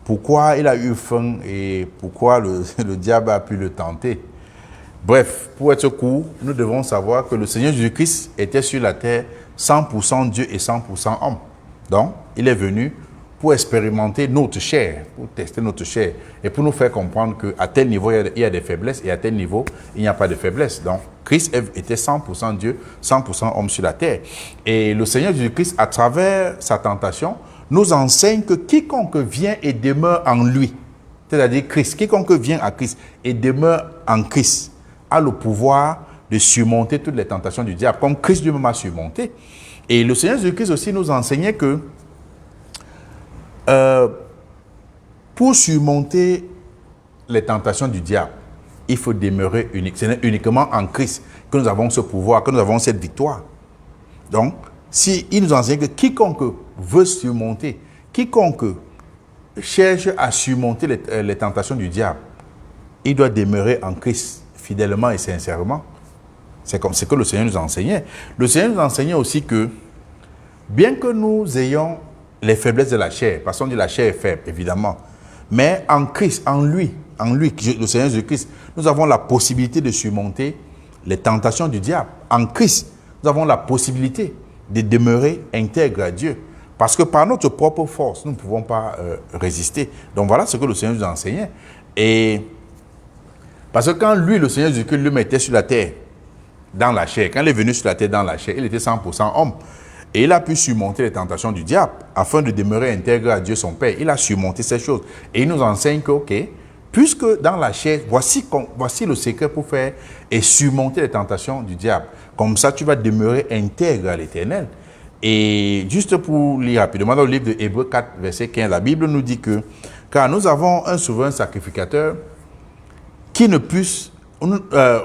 S1: pourquoi il a eu faim et pourquoi le diable a pu le tenter? Bref, pour être court, nous devons savoir que le Seigneur Jésus-Christ était sur la terre 100% Dieu et 100% homme. Donc, il est venu pour expérimenter notre chair, pour tester notre chair et pour nous faire comprendre qu'à tel niveau, il y a des faiblesses et à tel niveau, il n'y a pas de faiblesse. Donc, Christ était 100% Dieu, 100% homme sur la terre. Et le Seigneur Jésus-Christ, à travers sa tentation, nous enseigne que quiconque vient et demeure en lui, c'est-à-dire Christ, quiconque vient à Christ et demeure en Christ, a le pouvoir de surmonter toutes les tentations du diable, comme Christ lui-même a surmonté. Et le Seigneur Jésus-Christ aussi nous enseignait que pour surmonter les tentations du diable, il faut demeurer unique. C'est uniquement en Christ que nous avons ce pouvoir, que nous avons cette victoire. Donc, il nous enseigne que quiconque veut surmonter, quiconque cherche à surmonter les tentations du diable, il doit demeurer en Christ fidèlement et sincèrement. C'est comme ce que le Seigneur nous enseignait. Le Seigneur nous enseignait aussi que, bien que nous ayons les faiblesses de la chair, parce qu'on dit la chair est faible, évidemment, mais en Christ, en lui, le Seigneur Jésus-Christ, nous avons la possibilité de surmonter les tentations du diable. En Christ, nous avons la possibilité de demeurer intègre à Dieu. Parce que par notre propre force, nous ne pouvons pas résister. Donc voilà ce que le Seigneur nous enseignait. Et parce que quand lui, le Seigneur Jésus-Christ, lui mettait sur la terre, dans la chair, quand il est venu sur la terre dans la chair, il était 100% homme. Et il a pu surmonter les tentations du diable afin de demeurer intègre à Dieu son Père. Il a surmonté ces choses. Et il nous enseigne que, ok, puisque dans la chair, voici le secret pour faire et surmonter les tentations du diable. Comme ça, tu vas demeurer intègre à l'Éternel. Et juste pour lire rapidement dans le livre de Hébreux 4, verset 15, la Bible nous dit que car nous avons un souverain sacrificateur qui ne puisse,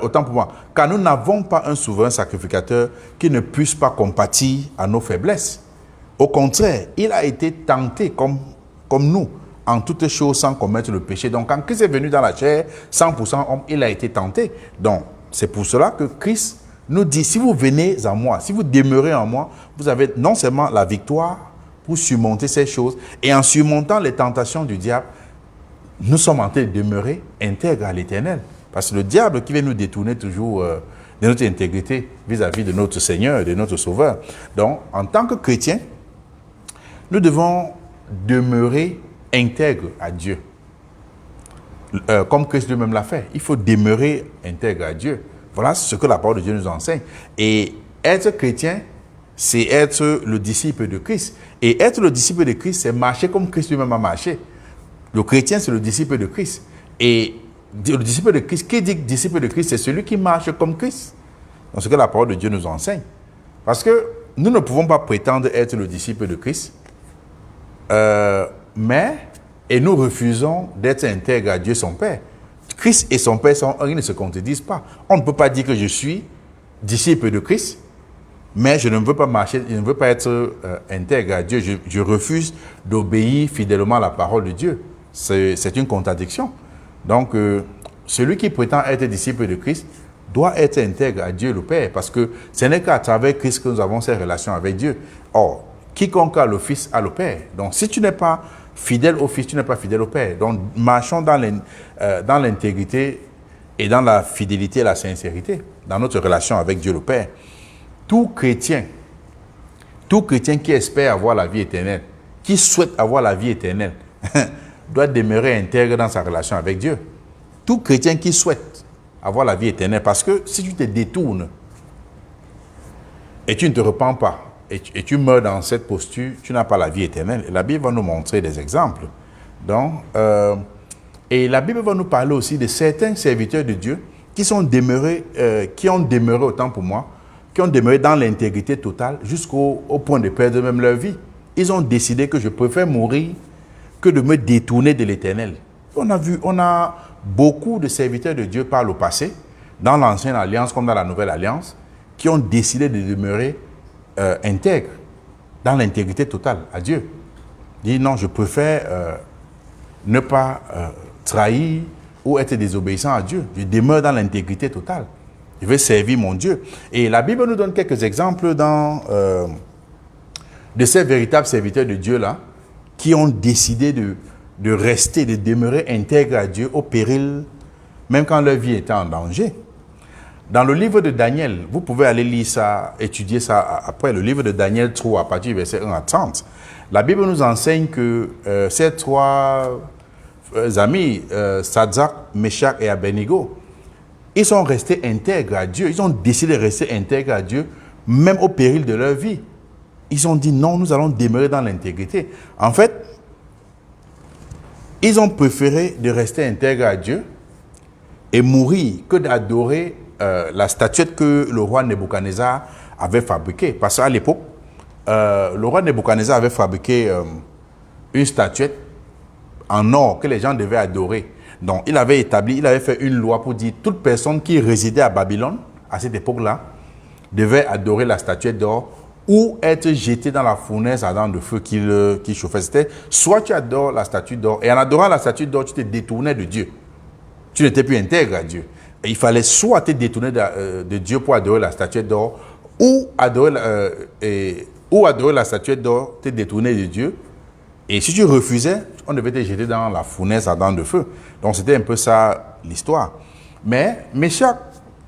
S1: autant pour moi, car nous n'avons pas un souverain sacrificateur qui ne puisse pas compatir à nos faiblesses. Au contraire, il a été tenté comme nous, en toutes choses sans commettre le péché. Donc quand Christ est venu dans la chair, 100% homme, il a été tenté. Donc c'est pour cela que Christ nous dit, si vous venez à moi, si vous demeurez en moi, vous avez non seulement la victoire pour surmonter ces choses, et en surmontant les tentations du diable, nous sommes en train de demeurer intègres à l'Éternel. Parce que le diable qui vient nous détourner toujours de notre intégrité vis-à-vis de notre Seigneur, de notre Sauveur. Donc, en tant que chrétiens, nous devons demeurer intègres à Dieu. Comme Christ lui-même l'a fait. Il faut demeurer intègre à Dieu. Voilà ce que la parole de Dieu nous enseigne. Et être chrétien, c'est être le disciple de Christ. Et être le disciple de Christ, c'est marcher comme Christ lui-même a marché. Le chrétien, c'est le disciple de Christ. Et le disciple de Christ, qui dit disciple de Christ, c'est celui qui marche comme Christ. C'est ce que la parole de Dieu nous enseigne. Parce que nous ne pouvons pas prétendre être le disciple de Christ, et nous refusons d'être intègres à Dieu son Père. Christ et son Père sont un, ils ne se contredisent pas. On ne peut pas dire que je suis disciple de Christ, mais je ne veux pas marcher, je ne veux pas être intègre à Dieu. Je refuse d'obéir fidèlement à la parole de Dieu. C'est une contradiction. Donc, celui qui prétend être disciple de Christ doit être intègre à Dieu le Père, parce que ce n'est qu'à travers Christ que nous avons ces relations avec Dieu. Or, quiconque a le Fils a le Père. Donc, si tu n'es pas fidèle au Fils, tu n'es pas fidèle au Père. Donc, marchons dans l'intégrité et dans la fidélité et la sincérité dans notre relation avec Dieu le Père. Tout chrétien qui espère avoir la vie éternelle, qui souhaite avoir la vie éternelle, doit demeurer intègre dans sa relation avec Dieu. tout chrétien qui souhaite avoir la vie éternelle, parce que si tu te détournes et tu ne te repens pas, et tu meurs dans cette posture, tu n'as pas la vie éternelle. Et la Bible va nous montrer des exemples. Donc, et la Bible va nous parler aussi de certains serviteurs de Dieu qui ont demeuré autant pour moi, qui ont demeuré dans l'intégrité totale jusqu'au point de perdre même leur vie. Ils ont décidé que je préfère mourir que de me détourner de l'éternel. On a beaucoup de serviteurs de Dieu par le passé, dans l'ancienne alliance comme dans la nouvelle alliance, qui ont décidé de demeurer intègres, dans l'intégrité totale à Dieu. Dit non, je préfère ne pas trahir ou être désobéissant à Dieu. Je demeure dans l'intégrité totale. Je vais servir mon Dieu. Et la Bible nous donne quelques exemples de ces véritables serviteurs de Dieu-là qui ont décidé de rester, de demeurer intègres à Dieu au péril, même quand leur vie était en danger. Dans le livre de Daniel, vous pouvez aller lire ça, étudier ça après, le livre de Daniel 3, à partir du verset 1 à 30. La Bible nous enseigne que ces trois amis, Sadrach, Meshach et Abednego, ils sont restés intègres à Dieu. Ils ont décidé de rester intègres à Dieu, même au péril de leur vie. Ils ont dit non, nous allons demeurer dans l'intégrité. En fait, ils ont préféré de rester intègres à Dieu et mourir que d'adorer la statuette que le roi Nebuchadnezzar avait fabriquée. Parce qu'à l'époque, le roi Nebuchadnezzar avait fabriqué une statuette en or que les gens devaient adorer. Donc, il avait fait une loi pour dire toute personne qui résidait à Babylone, à cette époque-là, devait adorer la statuette d'or ou être jeté dans la fournaise ardente de feu qui chauffait. C'était soit tu adores la statue d'or, et en adorant la statue d'or, tu te détournais de Dieu. Tu n'étais plus intègre à Dieu. Et il fallait soit te détourner de Dieu pour adorer la statuette d'or, ou adorer la statuette d'or, te détourner de Dieu. Et si tu refusais, on devait te jeter dans la fournaise ardente de feu. Donc c'était un peu ça l'histoire. Mais Meshach,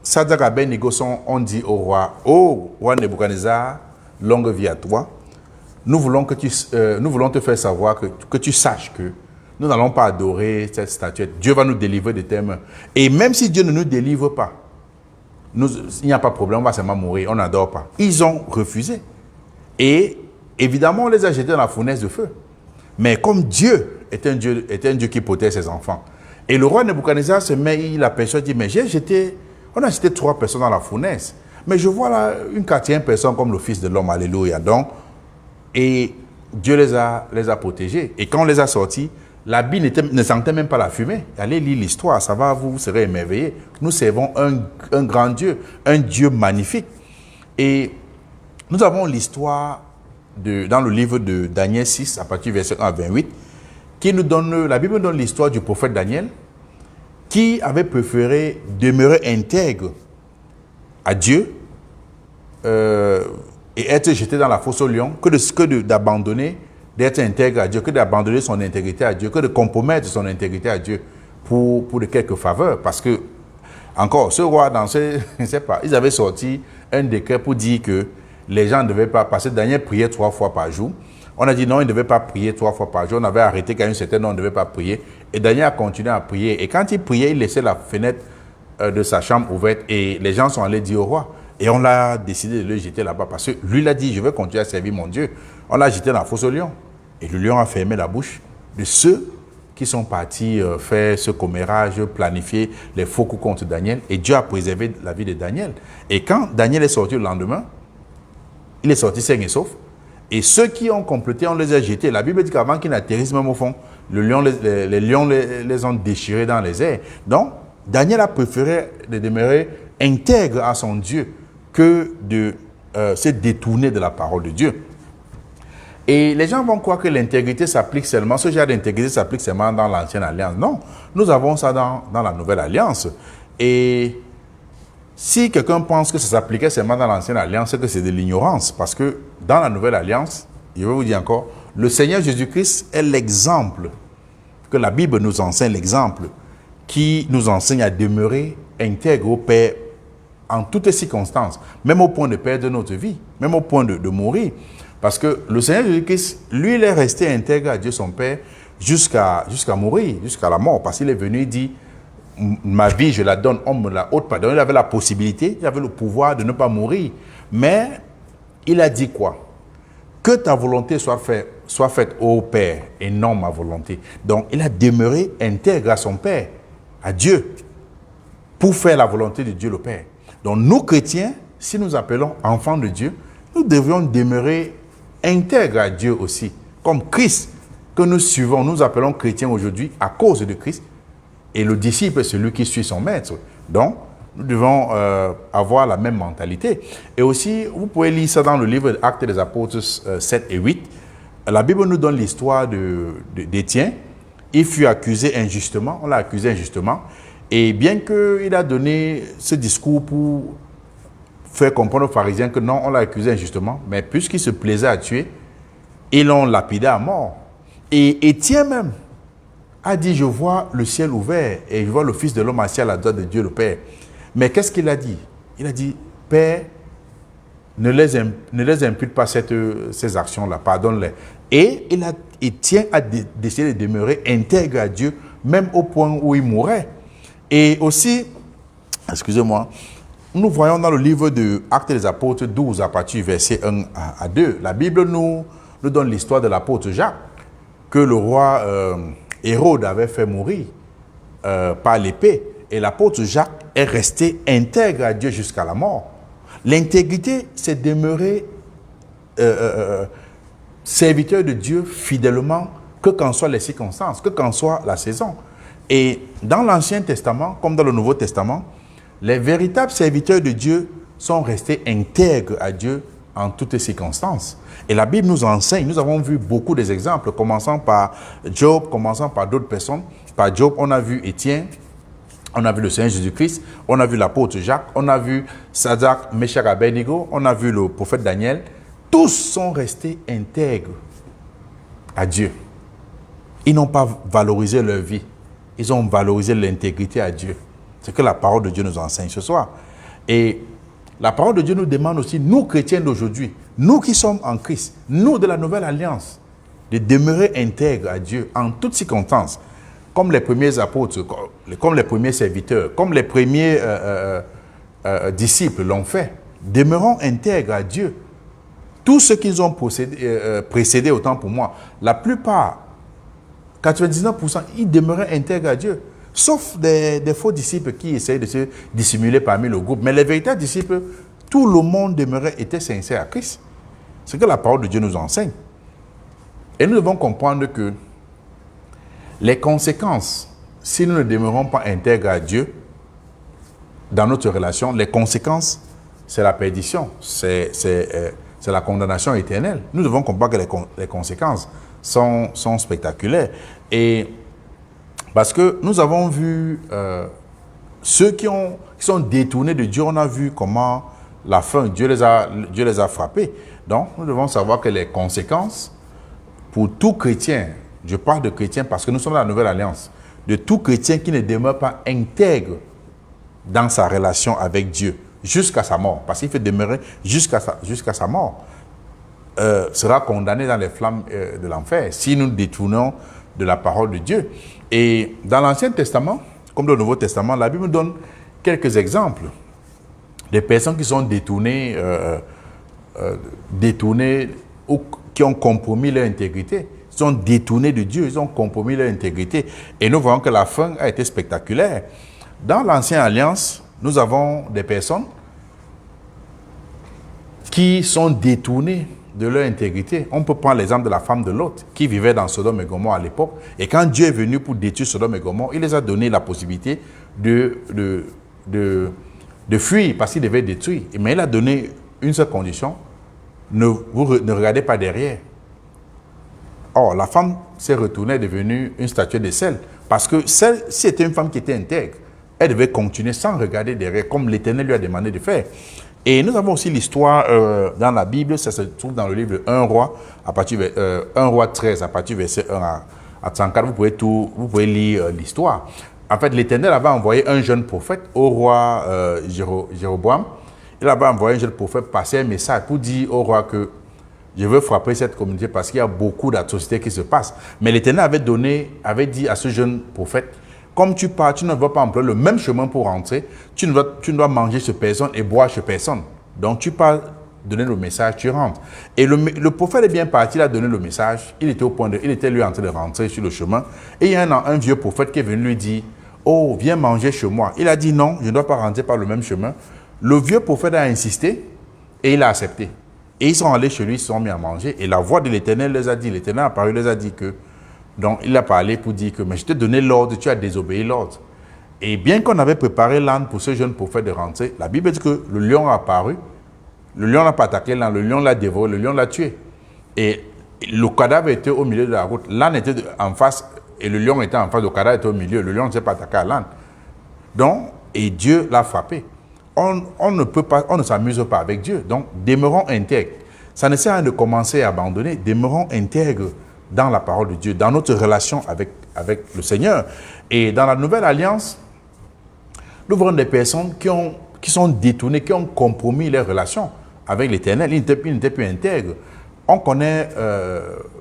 S1: Sadrach et Abednego ont dit au roi, ô roi Nebuchadnezzar, longue vie à toi. Nous voulons te faire savoir que tu saches que nous n'allons pas adorer cette statuette. Dieu va nous délivrer de tes mains. Et même si Dieu ne nous délivre pas, il n'y a pas de problème, on va seulement mourir, on n'adore pas. Ils ont refusé. Et évidemment, on les a jetés dans la fournaise de feu. Mais comme Dieu est un Dieu qui protège ses enfants. Et le roi Nebuchadnezzar il aperçoit, il dit, mais on a jeté 3 personnes dans la fournaise. Mais je vois là une 4e personne comme le Fils de l'homme, alléluia. Donc, et Dieu les a protégés. Et quand on les a sortis, l'habit ne sentait même pas la fumée. Allez lire l'histoire, ça va, vous serez émerveillés. Nous servons un grand Dieu, un Dieu magnifique. Et nous avons l'histoire dans le livre de Daniel 6, à partir du verset 1 à 28, la Bible donne l'histoire du prophète Daniel, qui avait préféré demeurer intègre à Dieu et être jeté dans la fosse au lion que d'abandonner, d'être intègre à Dieu, que d'abandonner son intégrité à Dieu, que de compromettre son intégrité à Dieu pour de quelques faveurs. Parce que, encore, ce roi, je ne sais pas, ils avaient sorti un décret pour dire que les gens ne devaient pas passer. Daniel priait 3 fois par jour. On a dit non, il ne devait pas prier 3 fois par jour. On avait arrêté qu'à une certaine heure, on ne devait pas prier. Et Daniel a continué à prier. Et quand il priait, il laissait la fenêtre de sa chambre ouverte. Et les gens sont allés dire au roi. Et on a décidé de le jeter là-bas. Parce que lui, il a dit, je vais continuer à servir mon Dieu. On l'a jeté dans la fosse au lion. Et le lion a fermé la bouche de ceux qui sont partis faire ce commérage, planifier les faux coups contre Daniel. Et Dieu a préservé la vie de Daniel. Et quand Daniel est sorti le lendemain, il est sorti sain et sauf. Et ceux qui ont complété, on les a jetés. La Bible dit qu'avant qu'ils n'atterrissent même au fond, les lions les ont déchirés dans les airs. Donc, Daniel a préféré de demeurer intègre à son Dieu que de se détourner de la parole de Dieu. Et les gens vont croire que l'intégrité s'applique seulement, ce genre d'intégrité s'applique seulement dans l'ancienne alliance. Non, nous avons ça dans la nouvelle alliance. Et si quelqu'un pense que ça s'appliquait seulement dans l'ancienne alliance, c'est que c'est de l'ignorance. Parce que dans la nouvelle alliance, je vais vous dire encore, le Seigneur Jésus-Christ est l'exemple que la Bible nous enseigne, l'exemple qui nous enseigne à demeurer intègre au Père en toutes circonstances, même au point de perdre notre vie, même au point de mourir. Parce que le Seigneur Jésus-Christ, lui, il est resté intègre à Dieu son Père jusqu'à mourir, jusqu'à la mort. Parce qu'il est venu, il dit, ma vie, je la donne, on me la ôte pas. Donc il avait la possibilité, il avait le pouvoir de ne pas mourir. Mais il a dit quoi? Que ta volonté soit faite, ô Père, et non ma volonté. Donc il a demeuré intègre à son Père, à Dieu, pour faire la volonté de Dieu le Père. Donc nous chrétiens, si nous appelons enfants de Dieu, nous devrions demeurer intègres à Dieu aussi. Comme Christ, que nous suivons, nous appelons chrétiens aujourd'hui à cause de Christ. Et le disciple est celui qui suit son maître. Donc, nous devons avoir la même mentalité. Et aussi, vous pouvez lire ça dans le livre d'Actes des Apôtres 7 et 8. La Bible nous donne l'histoire d'Étienne. Il fut accusé injustement, on l'a accusé injustement. Et bien qu'il a donné ce discours pour faire comprendre aux pharisiens que non, on l'a accusé injustement, mais puisqu'il se plaisait à tuer, ils l'ont lapidé à mort. Et Étienne même a dit, je vois le ciel ouvert et je vois le Fils de l'homme assis à la droite de Dieu le Père. Mais qu'est-ce qu'il a dit? Il a dit, Père, ne les impute pas ces actions-là, pardonne-les. Et Étienne a décidé de demeurer intègre à Dieu, même au point où il mourait. Et aussi, excusez-moi, nous voyons dans le livre de Actes des Apôtres 12, à partir du verset 1 à 2, la Bible nous donne l'histoire de l'apôtre Jacques, que le roi Hérode avait fait mourir par l'épée. Et l'apôtre Jacques est resté intègre à Dieu jusqu'à la mort. L'intégrité, c'est demeurer serviteur de Dieu fidèlement, que qu'en soient les circonstances, que qu'en soit la saison. Et dans l'Ancien Testament, comme dans le Nouveau Testament, les véritables serviteurs de Dieu sont restés intègres à Dieu en toutes circonstances. Et la Bible nous enseigne, nous avons vu beaucoup d'exemples, commençant par Job, commençant par d'autres personnes. Par Job, on a vu Étienne, on a vu le Seigneur Jésus-Christ, on a vu l'apôtre Jacques, on a vu Sadrach, Meshach, Abednego, on a vu le prophète Daniel. Tous sont restés intègres à Dieu. Ils n'ont pas valorisé leur vie. Ils ont valorisé l'intégrité à Dieu. C'est ce que la parole de Dieu nous enseigne ce soir. Et la parole de Dieu nous demande aussi, nous chrétiens d'aujourd'hui, nous qui sommes en Christ, nous de la nouvelle alliance, de demeurer intègres à Dieu en toutes circonstances, comme les premiers apôtres, comme les premiers serviteurs, comme les premiers disciples l'ont fait. Demeurons intègres à Dieu. Tous ceux qui ont précédé autant pour moi, la plupart, 99%, ils demeuraient intègres à Dieu. Sauf des faux disciples qui essayent de se dissimuler parmi le groupe. Mais les véritables disciples, tout le monde était sincère à Christ. C'est ce que la parole de Dieu nous enseigne. Et nous devons comprendre que les conséquences, si nous ne demeurons pas intègres à Dieu, dans notre relation, les conséquences, c'est la perdition, c'est la condamnation éternelle. Nous devons comprendre que les conséquences sont spectaculaires. Et parce que nous avons vu ceux qui sont détournés de Dieu, on a vu comment la fin, Dieu les a frappés. Donc, nous devons savoir que les conséquences, pour tout chrétien, je parle de chrétien parce que nous sommes dans la nouvelle alliance, de tout chrétien qui ne demeure pas intègre dans sa relation avec Dieu, jusqu'à sa mort, parce qu'il fait demeurer jusqu'à sa mort, sera condamné dans les flammes de l'enfer si nous détournons de la parole de Dieu. Et dans l'Ancien Testament, comme dans le Nouveau Testament, la Bible donne quelques exemples des personnes qui sont détournées ou qui ont compromis leur intégrité. Ils sont détournés de Dieu, ils ont compromis leur intégrité. Et nous voyons que la fin a été spectaculaire. Dans l'Ancienne Alliance, nous avons des personnes qui sont détournées de leur intégrité. On peut prendre l'exemple de la femme de Lot, qui vivait dans Sodome et Gomorrhe à l'époque. Et quand Dieu est venu pour détruire Sodome et Gomorrhe, il les a donné la possibilité de fuir, parce qu'il devait détruire. Mais il a donné une seule condition, ne regardez pas derrière. Or, la femme s'est retournée, est devenue une statue de sel. Parce que si c'était une femme qui était intègre, elle devait continuer sans regarder derrière, comme l'Éternel lui a demandé de faire. Et nous avons aussi l'histoire dans la Bible, ça se trouve dans le livre 1 Roi, 13, à partir du verset 1 à 34, vous pouvez lire l'histoire. En fait, l'Éternel avait envoyé un jeune prophète au roi Jéroboam. Il avait envoyé un jeune prophète passer un message pour dire au roi que je veux frapper cette communauté parce qu'il y a beaucoup d'atrocités qui se passent. Mais l'Éternel avait dit à ce jeune prophète comme tu pars, tu ne vas pas employer le même chemin pour rentrer. Tu ne dois manger chez personne et boire chez personne. Donc, tu pars donner le message, tu rentres. Et le prophète est bien parti, il a donné le message. Il était lui en train de rentrer sur le chemin. Et il y a un vieux prophète qui est venu lui dire, oh, viens manger chez moi. Il a dit non, je ne dois pas rentrer par le même chemin. Le vieux prophète a insisté et il a accepté. Et ils sont allés chez lui, ils se sont mis à manger. Et la voix de l'Éternel les a dit, l'Éternel a parlé, les a dit que, donc il a parlé pour dire que, mais je t'ai donné l'ordre, tu as désobéi l'ordre. Et bien qu'on avait préparé l'âne pour ce jeune prophète de rentrer, la Bible dit que le lion a apparu. Le lion n'a pas attaqué l'âne, le lion l'a dévoré, le lion l'a tué. Et le cadavre était au milieu de la route. L'âne était en face et le lion était en face, le cadavre était au milieu. Le lion ne s'est pas attaqué à l'âne. Donc, et Dieu l'a frappé. On ne s'amuse pas avec Dieu. Donc, demeurons intègres. Ça ne sert à rien de commencer à abandonner. Demeurons intègres dans la parole de Dieu, dans notre relation avec le Seigneur. Et dans la nouvelle alliance, nous voyons des personnes qui sont détournées, qui ont compromis leurs relations avec l'Éternel. Ils n'étaient plus intègres. On connaît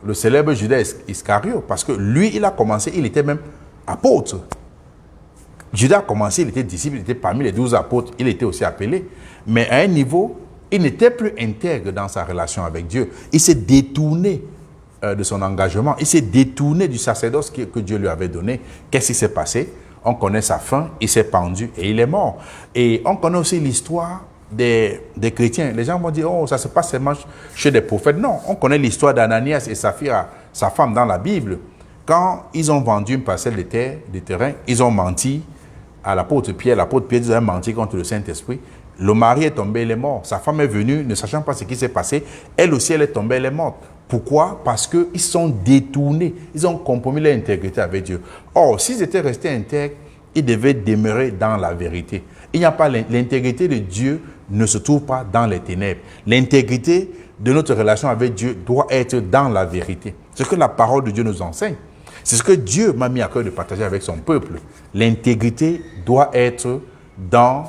S1: le célèbre Judas Iscario, parce que lui, il a commencé, il était même apôtre. Judas a commencé, il était disciple, il était parmi les 12 apôtres, il était aussi appelé. Mais à un niveau, il n'était plus intègre dans sa relation avec Dieu. Il s'est détourné de son engagement, il s'est détourné du sacerdoce que Dieu lui avait donné. Qu'est-ce qui s'est passé? On connaît sa fin, il s'est pendu et il est mort. Et on connaît aussi l'histoire des chrétiens. Les gens vont dire, oh, ça se passe seulement chez des prophètes. Non, on connaît l'histoire d'Ananias et Saphira, sa femme, dans la Bible. Quand ils ont vendu une parcelle de terrain, ils ont menti à l'apôtre Pierre. L'apôtre Pierre a menti contre le Saint-Esprit. Le mari est tombé, il est mort. Sa femme est venue, ne sachant pas ce qui s'est passé. Elle aussi, elle est tombée, elle est morte. Pourquoi? Parce qu'ils sont détournés. Ils ont compromis leur intégrité avec Dieu. Or, s'ils étaient restés intègres, ils devaient demeurer dans la vérité. Il n'y a pas l'intégrité de Dieu ne se trouve pas dans les ténèbres. L'intégrité de notre relation avec Dieu doit être dans la vérité. C'est ce que la parole de Dieu nous enseigne. C'est ce que Dieu m'a mis à cœur de partager avec son peuple. L'intégrité doit être dans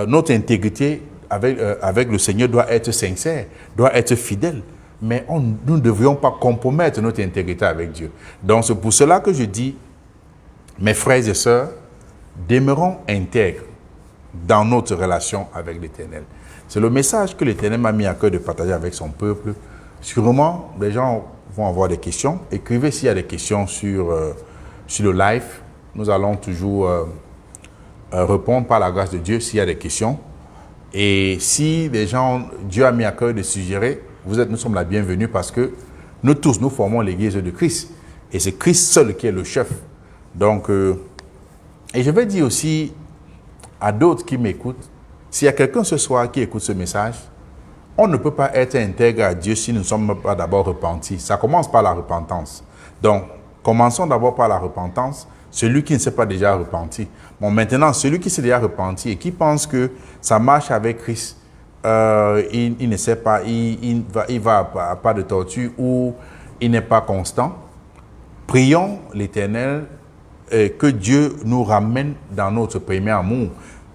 S1: notre intégrité avec le Seigneur doit être sincère, doit être fidèle. Mais nous ne devrions pas compromettre notre intégrité avec Dieu. Donc c'est pour cela que je dis, mes frères et sœurs, demeurons intègres dans notre relation avec l'Éternel. C'est le message que l'Éternel m'a mis à cœur de partager avec son peuple. Sûrement, les gens vont avoir des questions. Écrivez s'il y a des questions sur le live. Nous allons toujours répondre par la grâce de Dieu s'il y a des questions. Et si les gens, Dieu a mis à cœur de suggérer, nous sommes la bienvenue parce que nous tous, nous formons l'Église de Christ. Et c'est Christ seul qui est le chef. Donc, et je vais dire aussi à d'autres qui m'écoutent, s'il y a quelqu'un ce soir qui écoute ce message, on ne peut pas être intègre à Dieu si nous ne sommes pas d'abord repentis. Ça commence par la repentance. Donc, commençons d'abord par la repentance. Celui qui ne s'est pas déjà repenti. Bon, maintenant, celui qui s'est déjà repenti et qui pense que ça marche avec Christ, il ne sait pas, il va à pas de tortue ou il n'est pas constant. Prions l'Éternel que Dieu nous ramène dans notre premier amour.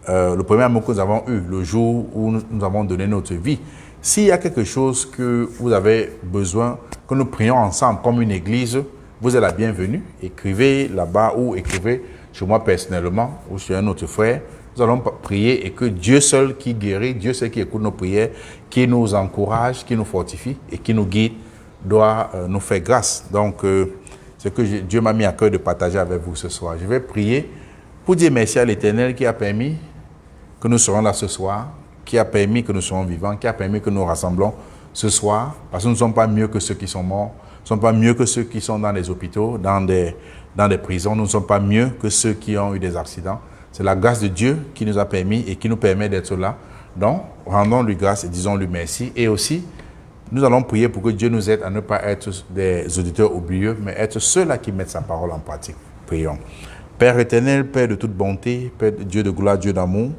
S1: Le premier amour que nous avons eu, le jour où nous avons donné notre vie. S'il y a quelque chose que vous avez besoin, que nous prions ensemble comme une église, vous êtes la bienvenue. Écrivez là-bas ou écrivez chez moi personnellement ou chez un autre frère. Nous allons prier et que Dieu seul qui guérit, Dieu seul qui écoute nos prières, qui nous encourage, qui nous fortifie et qui nous guide, doit nous faire grâce. Donc, c'est que Dieu m'a mis à cœur de partager avec vous ce soir. Je vais prier pour dire merci à l'Éternel qui a permis que nous serons là ce soir, qui a permis que nous soyons vivants, qui a permis que nous rassemblons ce soir, parce que nous ne sommes pas mieux que ceux qui sont morts, nous ne sommes pas mieux que ceux qui sont dans les hôpitaux, dans des prisons, nous ne sommes pas mieux que ceux qui ont eu des accidents. C'est la grâce de Dieu qui nous a permis et qui nous permet d'être là. Donc, rendons-lui grâce et disons-lui merci. Et aussi, nous allons prier pour que Dieu nous aide à ne pas être des auditeurs oublieux, mais être ceux-là qui mettent sa parole en pratique. Prions. Père éternel, Père de toute bonté, Père de Dieu de gloire, Dieu d'amour,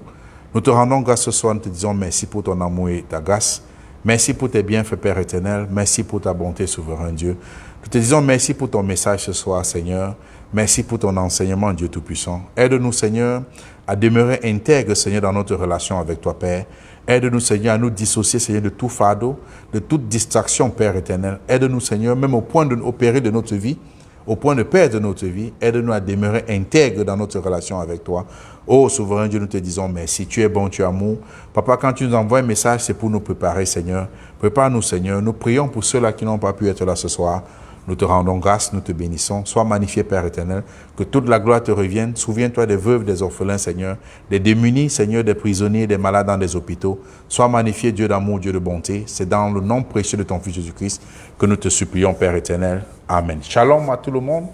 S1: nous te rendons grâce ce soir, nous te disons merci pour ton amour et ta grâce. Merci pour tes bienfaits, Père éternel. Merci pour ta bonté, souverain Dieu. Nous te disons merci pour ton message ce soir, Seigneur. Merci pour ton enseignement, Dieu Tout-Puissant. Aide-nous, Seigneur, à demeurer intègre, Seigneur, dans notre relation avec toi, Père. Aide-nous, Seigneur, à nous dissocier, Seigneur, de tout fardeau, de toute distraction, Père éternel. Aide-nous, Seigneur, même au point d'opérer de notre vie, au point de perdre notre vie. Aide-nous à demeurer intègres dans notre relation avec toi. Oh, souverain Dieu, nous te disons merci. Tu es bon, tu es amour. Papa, quand tu nous envoies un message, c'est pour nous préparer, Seigneur. Prépare-nous, Seigneur. Nous prions pour ceux-là qui n'ont pas pu être là ce soir. Nous te rendons grâce, nous te bénissons. Sois magnifié, Père éternel. Que toute la gloire te revienne. Souviens-toi des veuves, des orphelins, Seigneur. Des démunis, Seigneur, des prisonniers, des malades dans des hôpitaux. Sois magnifié, Dieu d'amour, Dieu de bonté. C'est dans le nom précieux de ton Fils Jésus-Christ que nous te supplions, Père éternel. Amen. Shalom à tout le monde.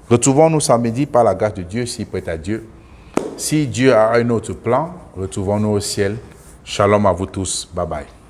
S1: Retrouvons-nous samedi par la grâce de Dieu, si prête à Dieu. Si Dieu a un autre plan, retrouvons-nous au ciel. Shalom à vous tous. Bye bye.